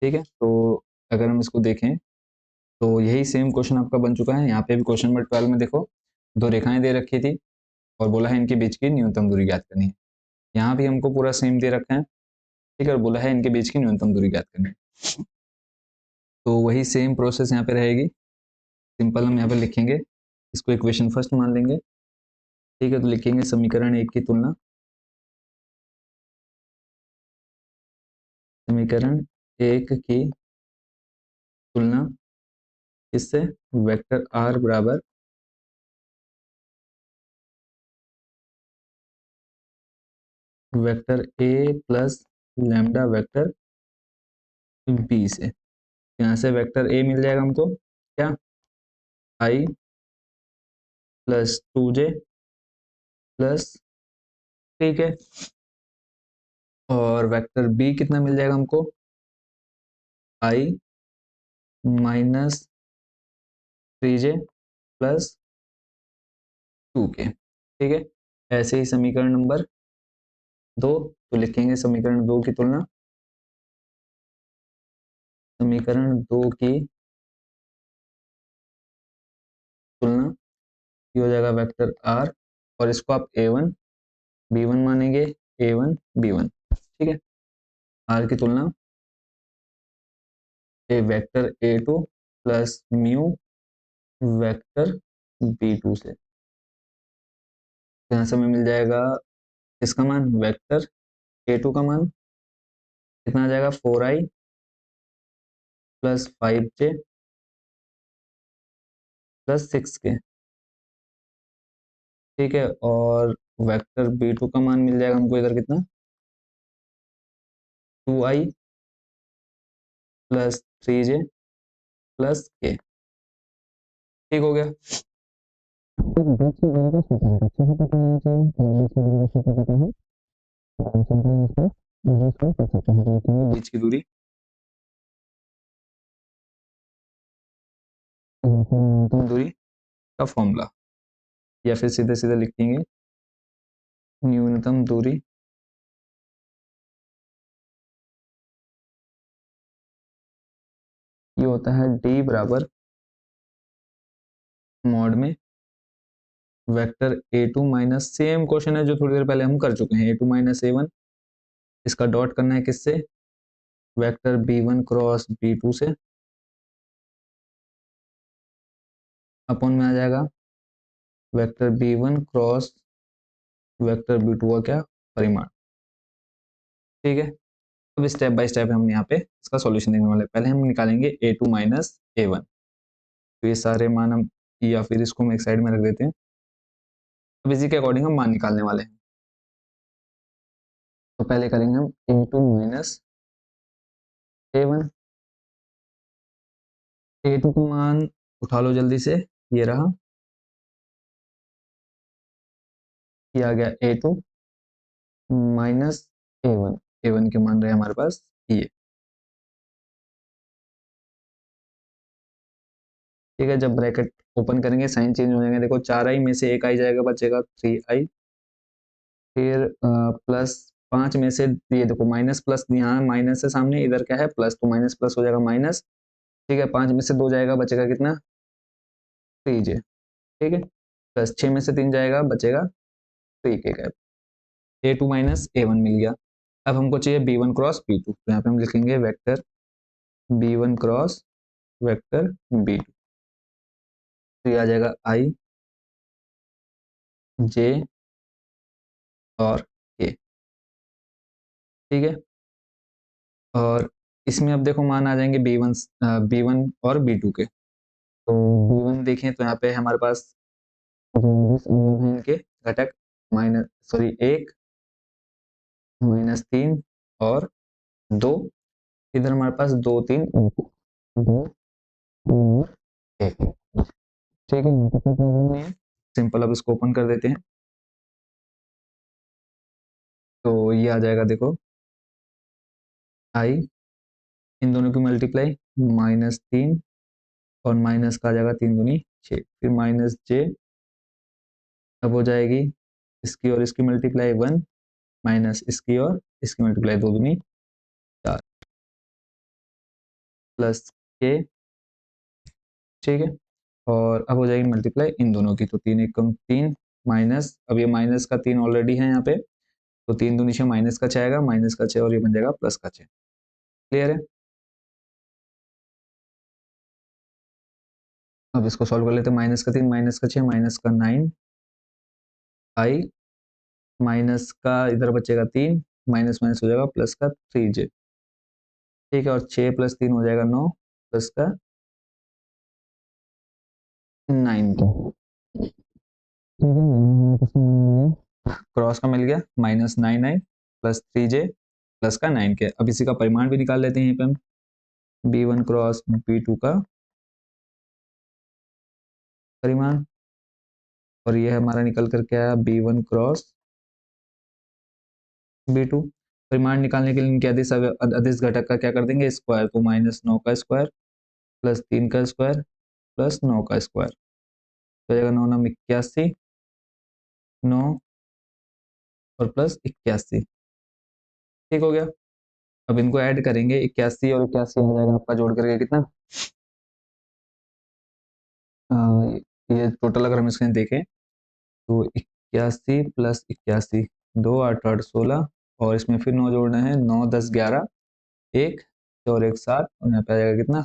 ठीक है। तो अगर हम इसको देखें तो यही सेम क्वेश्चन आपका बन चुका है। यहाँ पे भी क्वेश्चन नंबर 12 में देखो दो रेखाएं दे रखी थी और बोला है इनके बीच की न्यूनतम दूरी ज्ञात करनी है। यहाँ भी हमको पूरा सेम दे रखा है, ठीक है, और बोला है इनके बीच की न्यूनतम दूरी ज्ञात करनी है। तो वही सेम प्रोसेस यहाँ पे रहेगी। सिंपल हम यहाँ पे लिखेंगे, इसको इक्वेशन फर्स्ट मान लेंगे, ठीक है। तो लिखेंगे समीकरण 1 की तुलना, समीकरण 1 की तुलना इससे वेक्टर r बराबर vector a plus lambda vector b से। यहाँ से वेक्टर a मिल जाएगा हमको क्या, i प्लस 2j प्लस, ठीक है। और वेक्टर b कितना मिल जाएगा हमको, i minus 3j plus 2k, ठीक है। ऐसे ही समीकरण नंबर 2, तो लिखेंगे समीकरण 2 की तुलना, समीकरण 2 की तुलना, ये हो जाएगा वेक्टर r और इसको आप a1 b1 मानेंगे, a1 b1, ठीक है। r की तुलना A vector a2 plus mu vector b2 से। यहाँ से हमें मिल जाएगा इसका मान, वेक्टर a2 का मान कितना आ जाएगा 4i plus 5j plus 6k, ठीक है। और वेक्टर b2 का मान मिल जाएगा हमको इधर कितना 2i plus 3j plus k, ठीक हो गया। बीच की दूरी का सूत्र बच्चे को पता होना चाहिए, तो बीच की दूरी का सूत्र पता है तो हम सिंपली इसको यूज कर सकते हैं। तो लिखेंगे बीच की दूरी, न्यूनतम दूरी का फॉर्मूला, या फिर सीधे सीधे लिखेंगे न्यूनतम दूरी ये होता है डी बराबर मॉड में vector A two minus, same question है जो थोड़ी देर पहले हम कर चुके हैं, A two minus A one, इसका डॉट करना है किससे, vector B one cross B two से, अपॉन में आ जाएगा vector B one cross vector B two का क्या परिमाण। ठीक है, अब स्टेप बाय स्टेप हम यहाँ पे इसका सॉल्यूशन देखने वाले हैं। पहले हम निकालेंगे ए टू माइनस ए वन, तो ये सारे मान हम, या फिर इसको हम एक साइड में रख देते हैं। अब इसी के अकॉर्डिंग हम मान निकालने वाले हैं। तो पहले करेंगे हम A two minus A one, A two का मान उठा लो जल्दी से, ये रहा, ये आ गया ए टू माइनस ए वन के मान रहे हमारे पास ये। ठीक है, जब ब्रैकेट ओपन करेंगे साइन चेंज हो जाएंगे, देखो 4i में से एक आई जाएगा, बचेगा 3i, फिर प्लस 5 में से ये देखो माइनस प्लस, यहाँ माइनस है सामने, इधर क्या है प्लस, तो माइनस प्लस हो जाएगा माइनस। ठीक है, 5 में से 2 जाएगा, बचेगा कितना 3j। ठीक है, प्लस 6 में से 3 जाएगा, बचेगा 3k कैप। A two minus A one मिल गया। अब हमको चाहिए B one cross B two, तो यहाँ पे हम लिखेंगे vector B one cross vector B two, तो ये आ जाएगा आई जे और के। ठीक है, और इसमें अब देखो मान आ जाएंगे बी वन और बी टू के। तो बी वन देखें तो यहाँ पे हमारे पास जो इस अवयव हैं इनके घटक माइनस, सॉरी एक, माइनस तीन और दो, इधर हमारे पास दो तीन एक, दो तीन और एक। ठीक है, यहाँ पे कोई प्रॉब्लम नहीं है, सिंपल। अब इसको ओपन कर देते हैं, तो ये आ जाएगा देखो आई, इन दोनों की मल्टीप्लाई माइनस तीन और माइनस का आ जाएगा तीन दूनी छः, फिर माइनस जे, अब हो जाएगी इसकी और इसकी मल्टीप्लाई वन, माइनस इसकी और इसकी मल्टीप्लाई दो दूनी चार, प्लस के। ठीक है, और अब हो जाएगी मल्टीप्लाई इन दोनों की, तो तीन एक कम तीन, माइनस, अब ये माइनस का तीन ऑलरेडी है यहाँ पे, तो तीन दूनी छः, माइनस का छः आएगा, माइनस का छः और ये बन जाएगा प्लस का छः। क्लियर है, अब इसको सॉल्व कर लेते हैं। माइनस का तीन, माइनस का छः, माइनस का नाइन आई, माइनस का इधर बचेगा तीन, माइनस माइनस हो जाएगा प्लस का थ्री जे। ठीक है, और छः प्लस तीन हो जाएगा नौ, प्लस का नाइन के। ठीक है, क्रॉस का मिल गया माइनस नाइन आई प्लस थ्री जे प्लस का नाइन के। अब इसी का परिमाण भी निकाल लेते हैं यहीं पे हम, B one cross B two का परिमाण, और ये हमारा निकल करके आया B one cross B two. परिमाण निकालने के लिए इनके अदिश घटक का क्या कर देंगे स्क्वायर, तो माइनस नौ का स्क्वायर प्लस तीन का स्क्वायर प्लस नौ का स्क्वायर, तो जाएगा नौ नौ इक्यासी, नौ और प्लस इक्यासी। ठीक हो गया, अब इनको ऐड करेंगे, इक्यासी और इक्यासी हो जाएगा आपका जोड़ करके कितना, आ, ये टोटल अगर हम इसके देखें तो इक्यासी प्लस इक्यासी, दो आठ आठ सोलह, और इसमें फिर नौ जोड़ना है, नौ दस ग्यारह, एक और एक सात, और यहाँ पे आ जाएगा कितना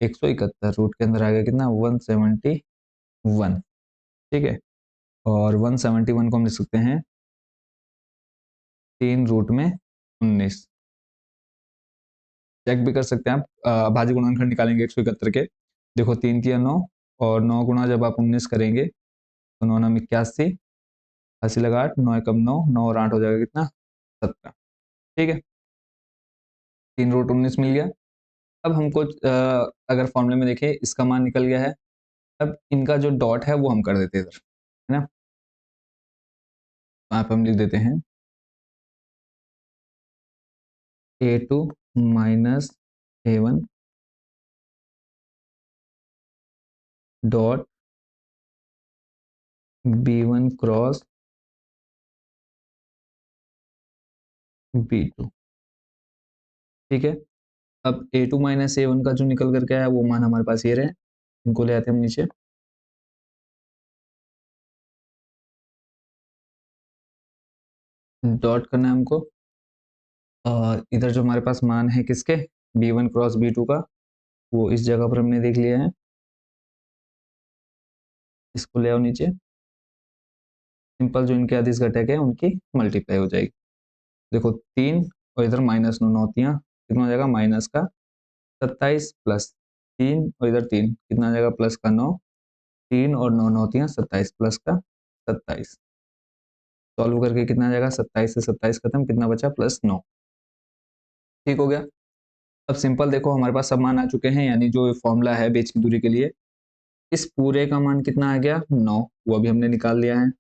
171, रूट के अंदर आ गया कितना 171। ठीक है, और 171 को हम लिख सकते हैं तीन रूट में 19। चेक भी कर सकते हैं आप, भाज्य गुणनखंड निकालेंगे 171 के, देखो तीन किया नौ, और नौ गुणा जब आप 19 करेंगे तो नौ नौ इक्यासी, अस्सी लगा आठ, नौ एकम नौ, नौ और आठ हो जाएगा कितना 17। ठीक है, तीन रूट 19 मिल गया। अब हमको अगर फॉर्मूले में देखें इसका मान निकल गया है, अब इनका जो डॉट है वो हम कर देते हैं इधर, है ना, वहाँ पे हम लिख देते हैं A two minus A one dot B one cross B two. ठीक है, अब a2 माइनस a1 का जो निकल करके आया वो मान हमारे पास ये रहे, इनको ले आते हैं हम नीचे। डॉट करना है हमको, और इधर जो हमारे पास मान है किसके, b1 क्रॉस b2 का, वो इस जगह पर हमने देख लिया है, इसको ले आओ नीचे। सिंपल जो इनके अदिश घटक है उनकी मल्टीप्लाई हो जाएगी। देखो 3 और इधर माइनस 9, नौतियाँ कितना हो जाएगा माइनस का 27 प्लस 3 और इधर 3 कितना आ जाएगा प्लस का 9, 3 और 9 नौतियाँ 27 प्लस का 27। सॉल्व करके कितना आ जाएगा 27 से 27 खत्म, कितना बचा प्लस 9। ठीक हो गया। अब सिंपल देखो हमारे पास सब मान आ चुके हैं, यानी जो फॉर्मूला है बेच की दूरी के लिए, इस पूरे का मान कितना आ गया 9, वो अभी हमने निकाल लिया है।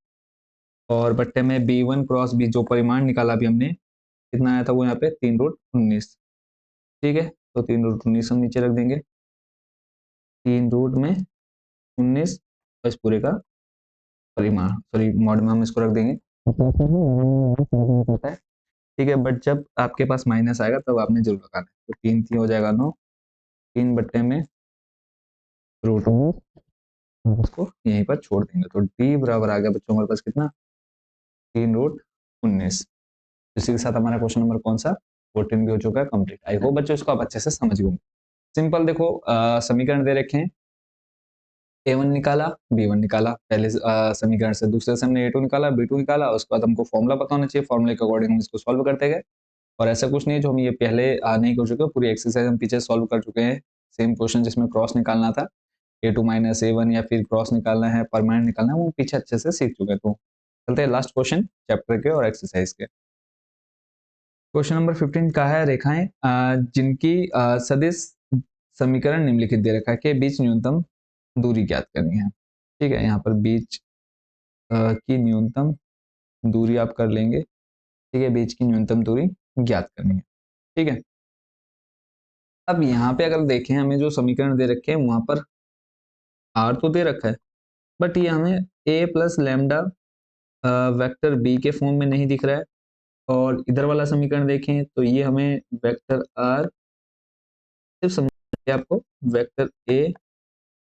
और बट्टे में b1 क्रॉस b जो परिमाण निकाला अभी हमने, कितना आया था वो यहाँ पे 3√19। ठीक है, तो 3√19 हम नीचे रख देंगे, 3√19 और इस पूरे का परिमाण, सॉरी मॉड में हम इसको रख देंगे। ठीक है, बट जब आपके पास माइनस आएगा तब आपने जरूर लगाना है। तो 3 हो जाएगा 9, 3 बट्टे में √19, उसको यहीं पर छोड़ देंगे, तो d बराबर आ गया बच्चों हमारे पास कितना 3√19। इसी के साथ हमारा क्वेश्चन नंबर कौन सा 14 भी हो चुका है कंप्लीट। आई होप बच्चों इसको आप अच्छे से समझ गए। सिंपल देखो समीकरण दे रखे हैं, a1 निकाला b1 निकाला, पहले समीकरण से दूसरे से हमने a2 निकाला b2 निकाला, उसके बाद हमको फॉर्मूला पता होना चाहिए, फॉर्मूले के अकॉर्डिंग हम इसको सॉल्व करते गए। और ऐसा कुछ नहीं है जो हम ये पहले नहीं कर चुके, पूरी एक्सरसाइज हम पीछे सॉल्व कर चुके हैं। सेम क्वेश्चन जिसमें क्रॉस निकालना था a2 माइनस a1 या फिर क्रॉस निकालना है परमानेंट निकालना है, वो पीछे अच्छे से सीख चुके हैं। तो चलते हैं लास्ट क्वेश्चन चैप्टर के और एक्सरसाइज के। क्वेश्चन नंबर 15 का है रेखाएं जिनकी सदिश समीकरण निम्नलिखित दे रखा है के बीच न्यूनतम दूरी ज्ञात करनी है। ठीक है, यहाँ पर बीच की न्यूनतम दूरी आप कर लेंगे। ठीक है, बीच की न्यूनतम दूरी ज्ञात करनी है। ठीक है, अब यहाँ पे अगर देखें हमें जो समीकरण दे रखे हैं वहां पर आर तो दे रखा है, बट ये हमें ए प्लस लैम्डा वेक्टर बी के फॉर्म में नहीं दिख रहा है। और इधर वाला समीकरण देखें तो ये हमें वेक्टर आर सिर्फ समझ आपको vector A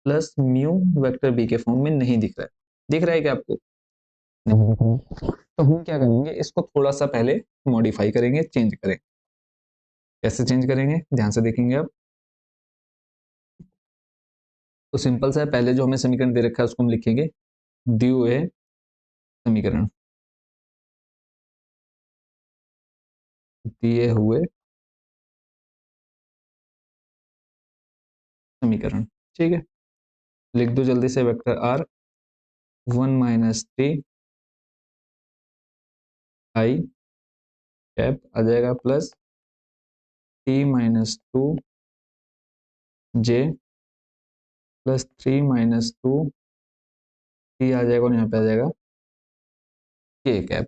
plus mu vector B के फॉर्म में नहीं दिख रहा है। दिख रहा है क्या आपको? नहीं दिख रहा है। तो हम क्या करेंगे, इसको थोड़ा सा पहले मॉडिफाई करेंगे, चेंज करेंगे। कैसे चेंज करेंगे ध्यान से देखेंगे आप। तो सिंपल सा है, पहले जो हमें समीकरण दे रखा है उसको हम लिखेंगे दिए हुए समीकरण, दिए हुए समीकरण। ठीक है, लिख दो जल्दी से वेक्टर आर 1 - 3 आई कैप आ जाएगा प्लस t - 2 जे प्लस 3 - 2 टी आ जाएगा और यहाँ पे आ जाएगा के कैप।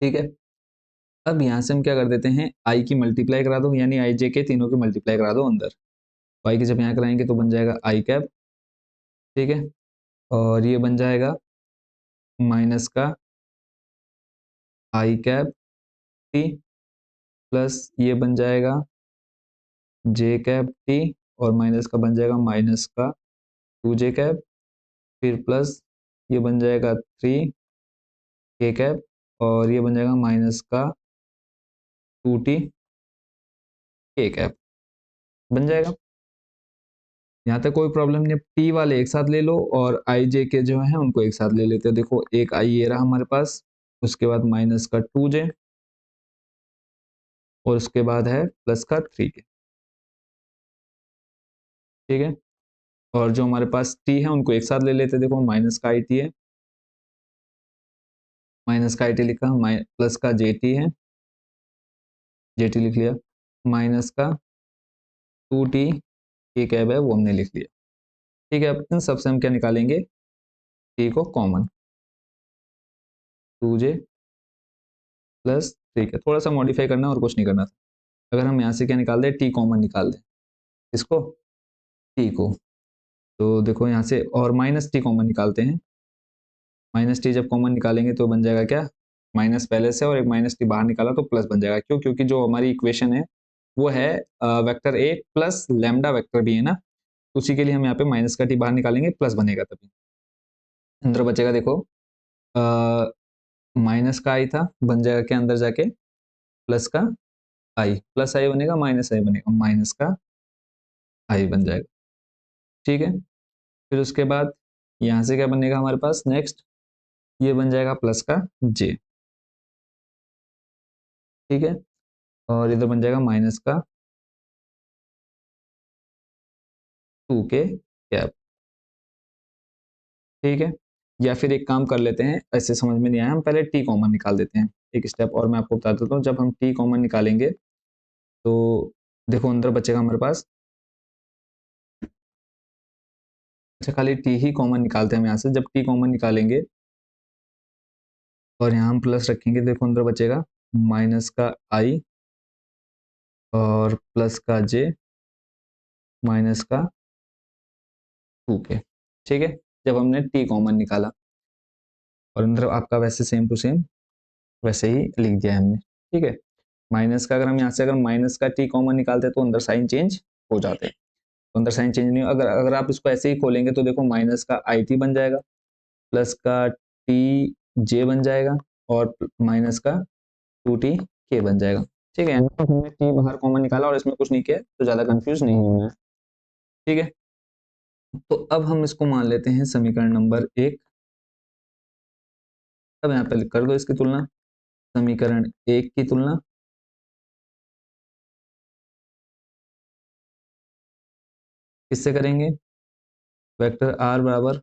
ठीक है, अब यहाँ से हम क्या कर देते हैं, आई की मल्टीप्लाई करा दो, यानी आई जे के तीनों की मल्टीप्लाई करा दो अंदर। आई की जब यहाँ कराएंगे तो बन जाएगा आई कैप। ठीक है, और ये बन जाएगा माइनस का आई कैप टी प्लस ये बन जाएगा जे कैप टी, और माइनस का बन जाएगा माइनस का 2 जे कैप, फिर प्लस ये बन जाएगा 3 के कैप, और ये बन जाएगा माइनस का 2 टी के कैप बन जाएगा। यहाँ तक कोई प्रॉब्लम नहीं। टी वाले एक साथ ले लो और आई जे के जो है उनको एक साथ ले लेते हैं। देखो एक आई ये रहा हमारे पास, उसके बाद माइनस का 2 जे, और उसके बाद है प्लस का 3 के। ठीक है, और जो हमारे पास टी है उनको एक साथ ले लेते हैं। देखो माइनस का आई टी है, माइनस का आई टी लिखा, प्लस का जे टी है, जे टी लिख लिया, माइनस का 2 टी के कैब है वो हमने लिख लिया। ठीक है, अब इन सबसे हम क्या निकालेंगे, टी को कॉमन, 2 जे प्लस 3 के। थोड़ा सा मॉडिफाई करना और कुछ नहीं करना था। अगर हम यहाँ से क्या निकाल दें, टी कॉमन निकाल दें, इसको टी को, तो देखो यहाँ से, और माइनस टी कॉमन निकालते हैं। माइनस टी जब कॉमन निकालेंगे तो बन जाएगा क्या, माइनस पहले से और एक माइनस टी बाहर निकाला तो प्लस बन जाएगा। क्यों? क्योंकि जो हमारी इक्वेशन है वो है vector A plus lambda vector भी है ना, उसी के लिए हम यहाँ पे माइनस का टी बाहर निकालेंगे, प्लस बनेगा तभी। अंदर बचेगा देखो माइनस का आई था, बन जाएगा क्या अंदर जाके प्लस का आई, प्लस आई बनेगा माइनस आई बनेगा, माइनस का आई बन जाएगा। ठीक है, फिर उसके बाद यहाँ से क्या बनेगा हमारे पास नेक्स्ट, ये बन जाएगा प्लस का जे। ठीक है, और इधर बन जाएगा माइनस का 2 के कैप। ठीक है, या फिर एक काम कर लेते हैं, ऐसे समझ में नहीं आया, हम पहले टी कॉमन निकाल देते हैं। एक स्टेप और मैं आपको बता देता हूँ, जब हम टी कॉमन निकालेंगे तो देखो अंदर बचेगा हमारे पास, अच्छा खाली टी ही कॉमन निकालते हैं हम यहाँ से, जब टी कॉमन निकालेंगे और यहाँ हम प्लस रखेंगे, देखो अंदर बचेगा माइनस का आई और प्लस का जे माइनस का 2 के। ठीक है, जब हमने टी कॉमन निकाला और अंदर आपका वैसे सेम टू सेम वैसे ही लिख दिया है हमने। ठीक है, माइनस का अगर हम यहाँ से अगर माइनस का टी कॉमन निकालते तो अंदर साइन चेंज हो जाते, तो अंदर साइन चेंज नहीं हो, अगर अगर आप इसको ऐसे ही खोलेंगे तो देखो माइनस का आई टी बन जाएगा, प्लस का टी जे बन जाएगा और माइनस का 2 टी के बन जाएगा। ठीक है, हमने टी बाहर कॉमन निकाला और इसमें कुछ नहीं किया, तो ज्यादा कंफ्यूज नहीं होना है। ठीक है, तो अब हम इसको मान लेते हैं समीकरण नंबर 1। अब यहाँ पे कर दो इसकी तुलना, समीकरण 1 की तुलना किससे करेंगे, वेक्टर आर बराबर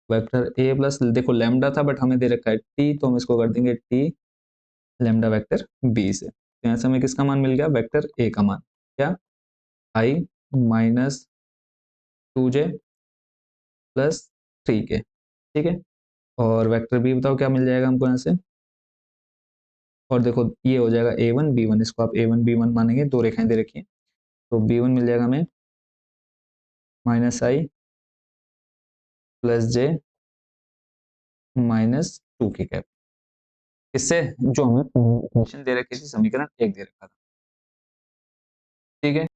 वेक्टर ए प्लस, देखो लैम्डा था बट हमें दे रखा है टी, तो हम इसको कर देंगे टी लैम्डा वेक्टर बी से। तो यहाँ से हमें किसका मान मिल गया, वेक्टर ए का मान, क्या आई माइनस 2 जे प्लस 3 के। ठीक है, और वेक्टर बी बताओ क्या मिल जाएगा हमको यहाँ से, और देखो ये हो जाएगा A1 B1, इसको आप A1 B1 मानेंगे, दो रेखाएं दे रखी हैं, तो B1 मिल जाएगा हमें माइनस आई प्लस जे माइनस 2 के कैप, इससे जो हमें इक्वेशन दे रखी थी, समीकरण 1 दे रखा था। ठीक है,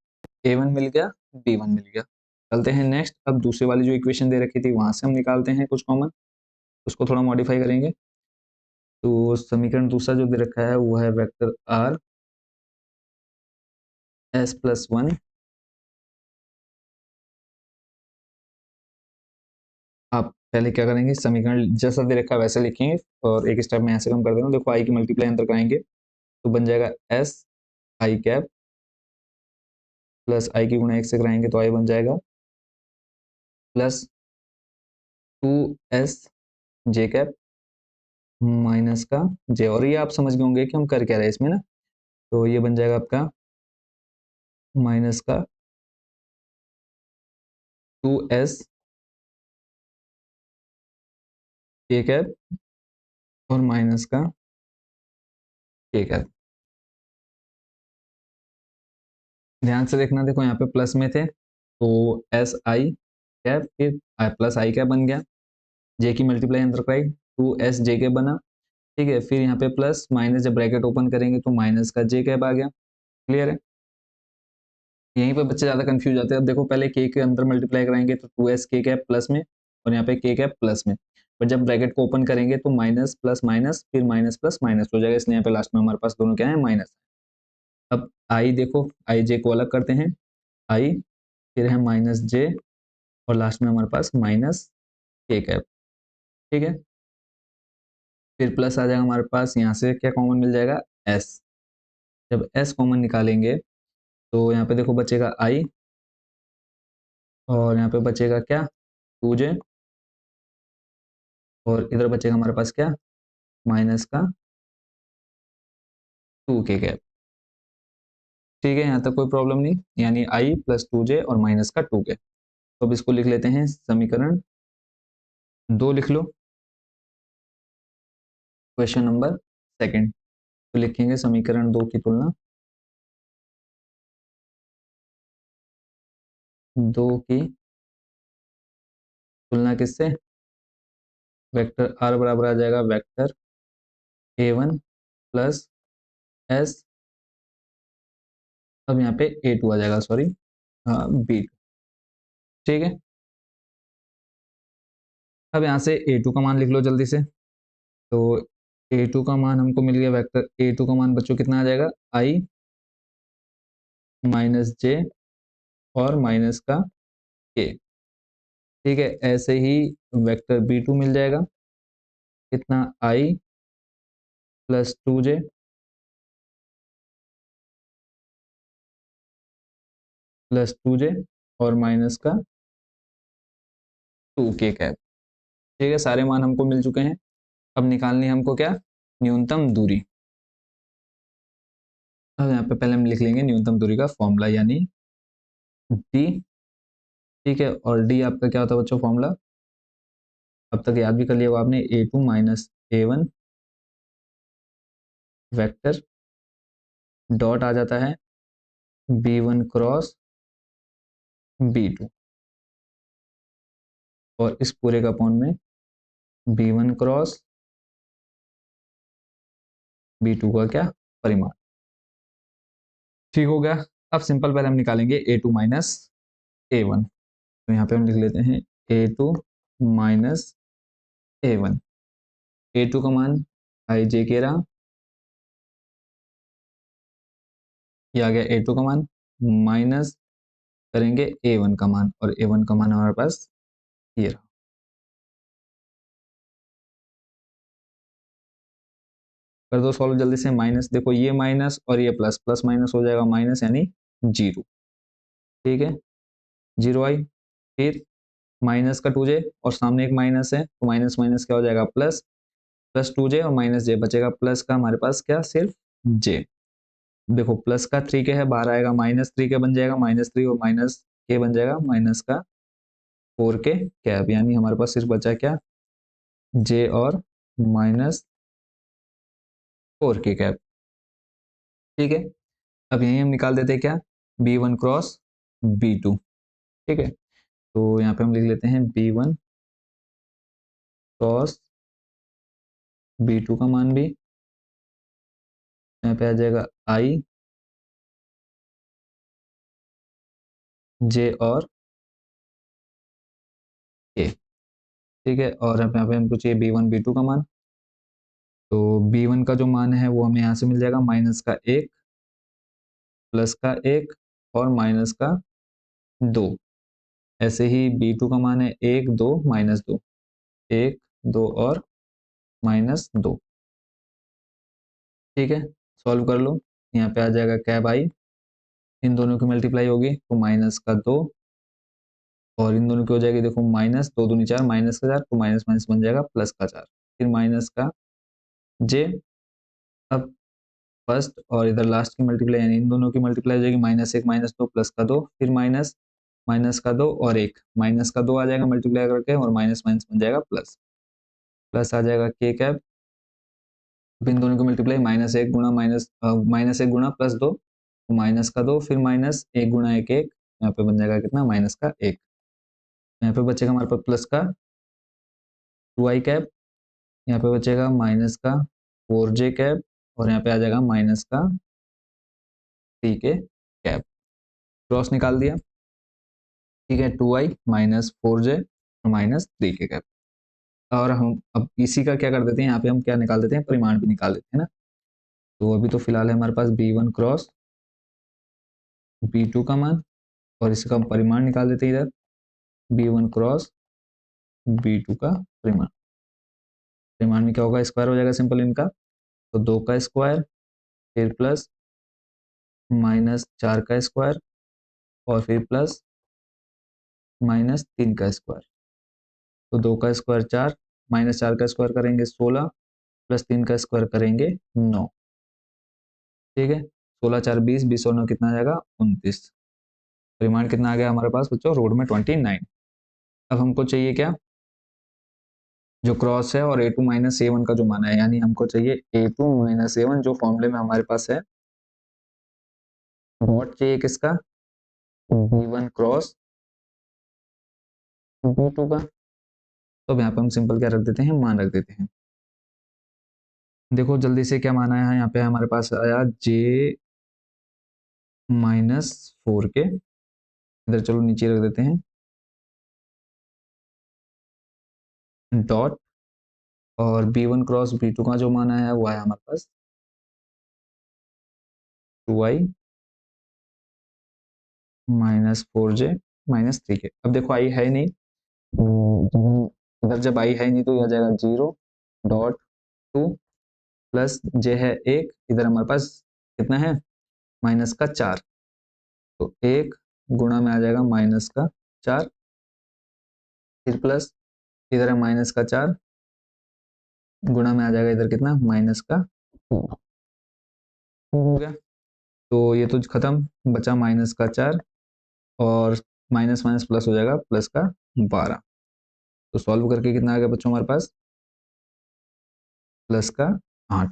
A1 मिल गया, B1 मिल गया। चलते हैं नेक्स्ट, अब दूसरी वाली जो इक्वेशन दे रखी थी वहां से हम निकालते हैं कुछ कॉमन, उसको थोड़ा मॉडिफाई करेंगे। तो समीकरण दूसरा जो दे रखा है वो है वेक्टर आर S+1, आप पहले क्या करेंगे, समीकरण जैसा दे रखा है वैसे लिखेंगे, और एक स्टेप में ऐसे कम कर देना, देखो आई की मल्टीप्लाई अंदर कराएंगे तो बन जाएगा एस आई कैप प्लस आई की गुणा 1 से कराएंगे तो आई बन जाएगा प्लस 2 एस जे कैप माइनस का जे, और ये आप समझ गए होंगे कि हम कर क्या रहे हैं इसमें ना, तो ये बन जाएगा आपका माइनस का 2 एस के कैप और माइनस का के कैप। ध्यान से देखना, देखो यहाँ पे प्लस में थे तो एस आई कैप, फिर प्लस आई कैप बन गया, जे की मल्टीप्लाई अंदर कराई 2 एस जे कैप बना। ठीक है, फिर यहाँ पे प्लस माइनस जब ब्रैकेट ओपन करेंगे तो माइनस का जे कैप आ गया। क्लियर है, यहीं पे बच्चे ज्यादा कंफ्यूज जाते हैं। अब देखो पहले के अंदर मल्टीप्लाई कराएंगे तो 2 एस के कैप प्लस में, और यहाँ पे के कैप प्लस में, पर जब ब्रैकेट को ओपन करेंगे तो माइनस प्लस माइनस फिर माइनस प्लस माइनस हो जाएगा, इसलिए यहाँ पे लास्ट में हमारे पास दोनों क्या है माइनस। अब आई देखो, आई जे को अलग करते हैं, आई फिर है माइनस जे और लास्ट में हमारे पास माइनस के कैप। ठीक है, फिर प्लस आ जाएगा हमारे पास, यहाँ से क्या कॉमन मिल जाएगा एस, जब एस कॉमन निकालेंगे तो यहाँ पे देखो बचेगा आई और यहाँ पे बचेगा क्या 2 जे, और इधर बचेगा हमारे पास क्या माइनस का 2 के कैप। ठीक है, यहाँ तक कोई प्रॉब्लम नहीं, यानी आई प्लस 2 जे और माइनस का 2 के। तो अब इसको लिख लेते हैं, समीकरण 2 लिख लो, क्वेश्चन नंबर सेकंड। तो लिखेंगे समीकरण 2 की तुलना, 2 की तुलना किससे, वेक्टर आर बराबर आ जाएगा वेक्टर A1 प्लस एस अब यहाँ पे A2 आ जाएगा, सॉरी B2। ठीक है, अब यहाँ से A2 का मान लिख लो जल्दी से। तो A2 का मान हमको मिल गया, वेक्टर A2 का मान बच्चों कितना आ जाएगा, I माइनस जे और माइनस का K। ठीक है, ऐसे ही वेक्टर B2 मिल जाएगा, कितना I plus 2J plus 2J और माइनस का 2K कैप। ठीक है, सारे मान हमको मिल चुके हैं। अब निकालनी है हमको क्या, न्यूनतम दूरी। अब यहाँ पे पहले हम लिख लेंगे न्यूनतम दूरी का फॉर्मूला, यानी डी। ठीक है, और डी आपका क्या होता है बच्चों, फॉर्मूला अब तक याद भी कर लिया होगा आपने, A2 minus A1 vector dot आ जाता है B1 क्रॉस B2, और इस पूरे का अपॉन में B1 क्रॉस B2 का क्या, परिमाण। ठीक हो गया। अब सिंपल पहले हम निकालेंगे A2 माइनस A1। तो यहाँ पे हम लिख लेते हैं A2 माइनस A1। A2 का मान आई जे के रहा, ये आ गया A2 का मान, माइनस करेंगे A1 का मान, और A1 का मान हमारे पास ये रहा। कर दो सॉल्व जल्दी से, माइनस देखो ये माइनस और ये प्लस, प्लस माइनस हो जाएगा माइनस, यानी जीरो। ठीक है, जीरो आई, फिर माइनस का 2J और सामने एक माइनस है, तो माइनस माइनस क्या हो जाएगा, प्लस, प्लस 2J और माइनस J बचेगा, प्लस का हमारे पास क्या, सिर्फ J। देखो प्लस का 3K है, बाहर आएगा, माइनस 3K बन जाएगा, माइनस 3 और माइनस K बन जाएगा, माइनस का 4K कैप, यानी हमारे पास सिर्फ बचा क्या, J और माइनस 4K कैप। ठीक है, अब यही हम निकाल देते हैं क्या, B1 क्रॉस B2। ठीक है, तो यहाँ पे हम लिख लेते हैं B1 क्रॉस B2 का मान भी यहाँ पे आ जाएगा I J और K। ठीक है, और यहाँ पे हमको चाहिए B1 B2 का मान। तो B1 का जो मान है वो हमें यहाँ से मिल जाएगा, माइनस का 1 प्लस का 1 और माइनस का 2। ऐसे ही B2 का मान है 1 2 माइनस 2, 1 2 और माइनस 2। ठीक है, सॉल्व कर लो, यहाँ पे आ जाएगा कैब आई, इन दोनों की मल्टीप्लाई होगी तो माइनस का 2, और इन दोनों की हो जाएगी देखो माइनस 2 दूनी 4, माइनस का 4, तो माइनस माइनस बन जाएगा प्लस का 4, फिर माइनस का J। अब फर्स्ट और इधर लास्ट की मल्टीप्लाई, यानी इन दोनों की मल्टीप्लाई हो जाएगी, माइनस 1 माइनस 2 प्लस का 2, फिर माइनस, माइनस का 2 और 1, माइनस का 2 आ जाएगा मल्टीप्लाई करके, और माइनस माइनस बन जाएगा प्लस, प्लस आ जाएगा के कैप। अब इन दोनों की मल्टीप्लाई, माइनस 1 गुणा माइनस, माइनस 1 गुणा प्लस 2, तो माइनस का 2, फिर माइनस 1 गुणा 1 1, यहाँ पे बन जाएगा कितना, माइनस का 1। यहाँ पे बचेगा हमारे पास प्लस का 2i कैप, यहाँ पे बचेगा माइनस का 4j कैप, और यहाँ पे आ जाएगा माइनस का 3k कैप। क्रॉस निकाल दिया। ठीक है, 2i माइनस 4j और माइनस 3k कैप। और हम अब इसी का क्या कर देते हैं, यहाँ पे हम क्या निकाल देते हैं, परिमाण भी निकाल देते हैं ना। तो अभी तो फिलहाल है हमारे पास B1 क्रॉस B2 का मान, और इसका हम परिमाण निकाल देते हैं इधर, B1 क्रॉस B2 का परिमाण। परिमाण में क्या होगा, स्क्वायर हो जाएगा सिंपल इनका, तो 2 का स्क्वायर, फिर प्लस माइनस 4 का स्क्वायर, और फिर प्लस माइनस 3 का स्क्वायर। तो 2 का स्क्वायर 4, माइनस 4 का स्क्वायर करेंगे 16, प्लस 3 का स्क्वायर करेंगे 9। ठीक है, 16 4 20, 20 और 9 कितना आ जाएगा, 29। परिमाण कितना आ गया हमारे पास बच्चों, रोड में 29। अब हमको चाहिए क्या, जो क्रॉस है और A2 माइनस A1 का जो मान है, यानी हमको चाहिए A2 माइनस A1 जो फॉर्मूले में हमारे पास है, डॉट चाहिए किसका, B1 क्रॉस B2 का। तो अब यहाँ पे हम सिंपल क्या रख देते हैं, मान रख देते हैं। देखो जल्दी से क्या मान आया है, यहाँ पे हमारे पास आया J -4 के इधर चलो नीचे रख देते हैं डॉट, और b1 क्रॉस b2 का जो मान आया है वो आया हमारे पास 2i -4j -3k। अब देखो i है ही नहीं, तो जब हम इधर जब i है ही नहीं तो ये आ जाएगा 0.2 प्लस j है 1, इधर हमारे पास कितना है -4, तो 1 गुणा में आ जाएगा -4, फिर प्लस इधर है -4 गुणा में आ जाएगा इधर कितना -2 हो गया। तो ये तो खत्म, बचा -4 और माइनस माइनस प्लस हो जाएगा प्लस का 12। तो सॉल्व करके कितना आ गया बच्चों हमारे पास प्लस का 8।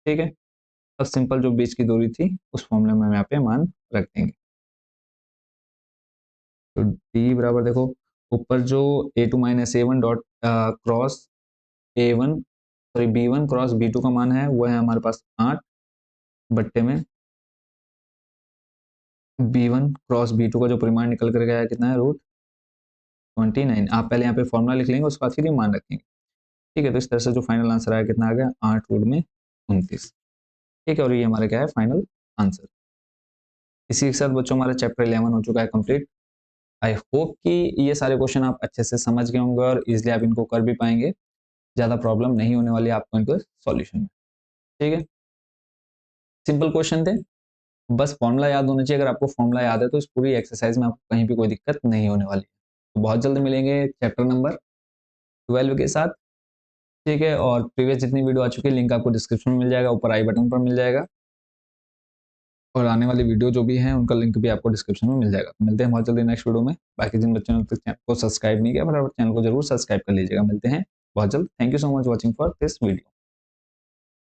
ठीक है, अब सिंपल जो बीच की दूरी थी उस फॉर्मूले में हम यहाँ पे मान रख देंगे। तो d बराबर देखो ऊपर जो a2 minus a1 dot cross a1 sorry b1 cross b2 का मान है वो है हमारे पास 8 बट्टे में b1 क्रॉस b2 का जो परिमाण निकल कर गया है कितना है √29। आप पहले यहाँ पे फॉर्मूला लिख लेंगे उसके बाद फिर ये मान रखेंगे। ठीक है, तो इस तरह से जो फाइनल आंसर आया कितना आ गया 8√29। ठीक है, और ये हमारा क्या है फाइनल आंसर। इसी के साथ बच्चों हमारा चैप्टर 11 हो चुका है कंप्लीट। आई होप कि ये सारे क्वेश्चन आप अच्छे से समझ गए होंगे और इजिली आप इनको कर भी पाएंगे, ज़्यादा प्रॉब्लम नहीं होने वाली आपको इनके सॉल्यूशन में। ठीक है, सिंपल क्वेश्चन थे, बस फॉर्मूला याद होना चाहिए। अगर आपको फॉर्मूला याद है तो इस पूरी एक्सरसाइज में आपको कहीं भी कोई दिक्कत नहीं होने वाली है। तो बहुत जल्द मिलेंगे चैप्टर नंबर 12 के साथ। ठीक है, और प्रीवियस जितनी वीडियो आ चुकी है लिंक आपको डिस्क्रिप्शन में मिल जाएगा, ऊपर आई बटन पर मिल जाएगा, और आने वाली वीडियो जो भी है उनका लिंक भी आपको डिस्क्रिप्शन में मिल जाएगा। तो मिलते हैं बहुत जल्दी नेक्स्ट वीडियो में। बाकी जिन बच्चों ने अब तक चैनल को सब्सक्राइब नहीं किया फटाफट चैनल को जरूर सब्सक्राइब कर लीजिएगा। मिलते हैं बहुत जल्द। Thank you so much watching for this video.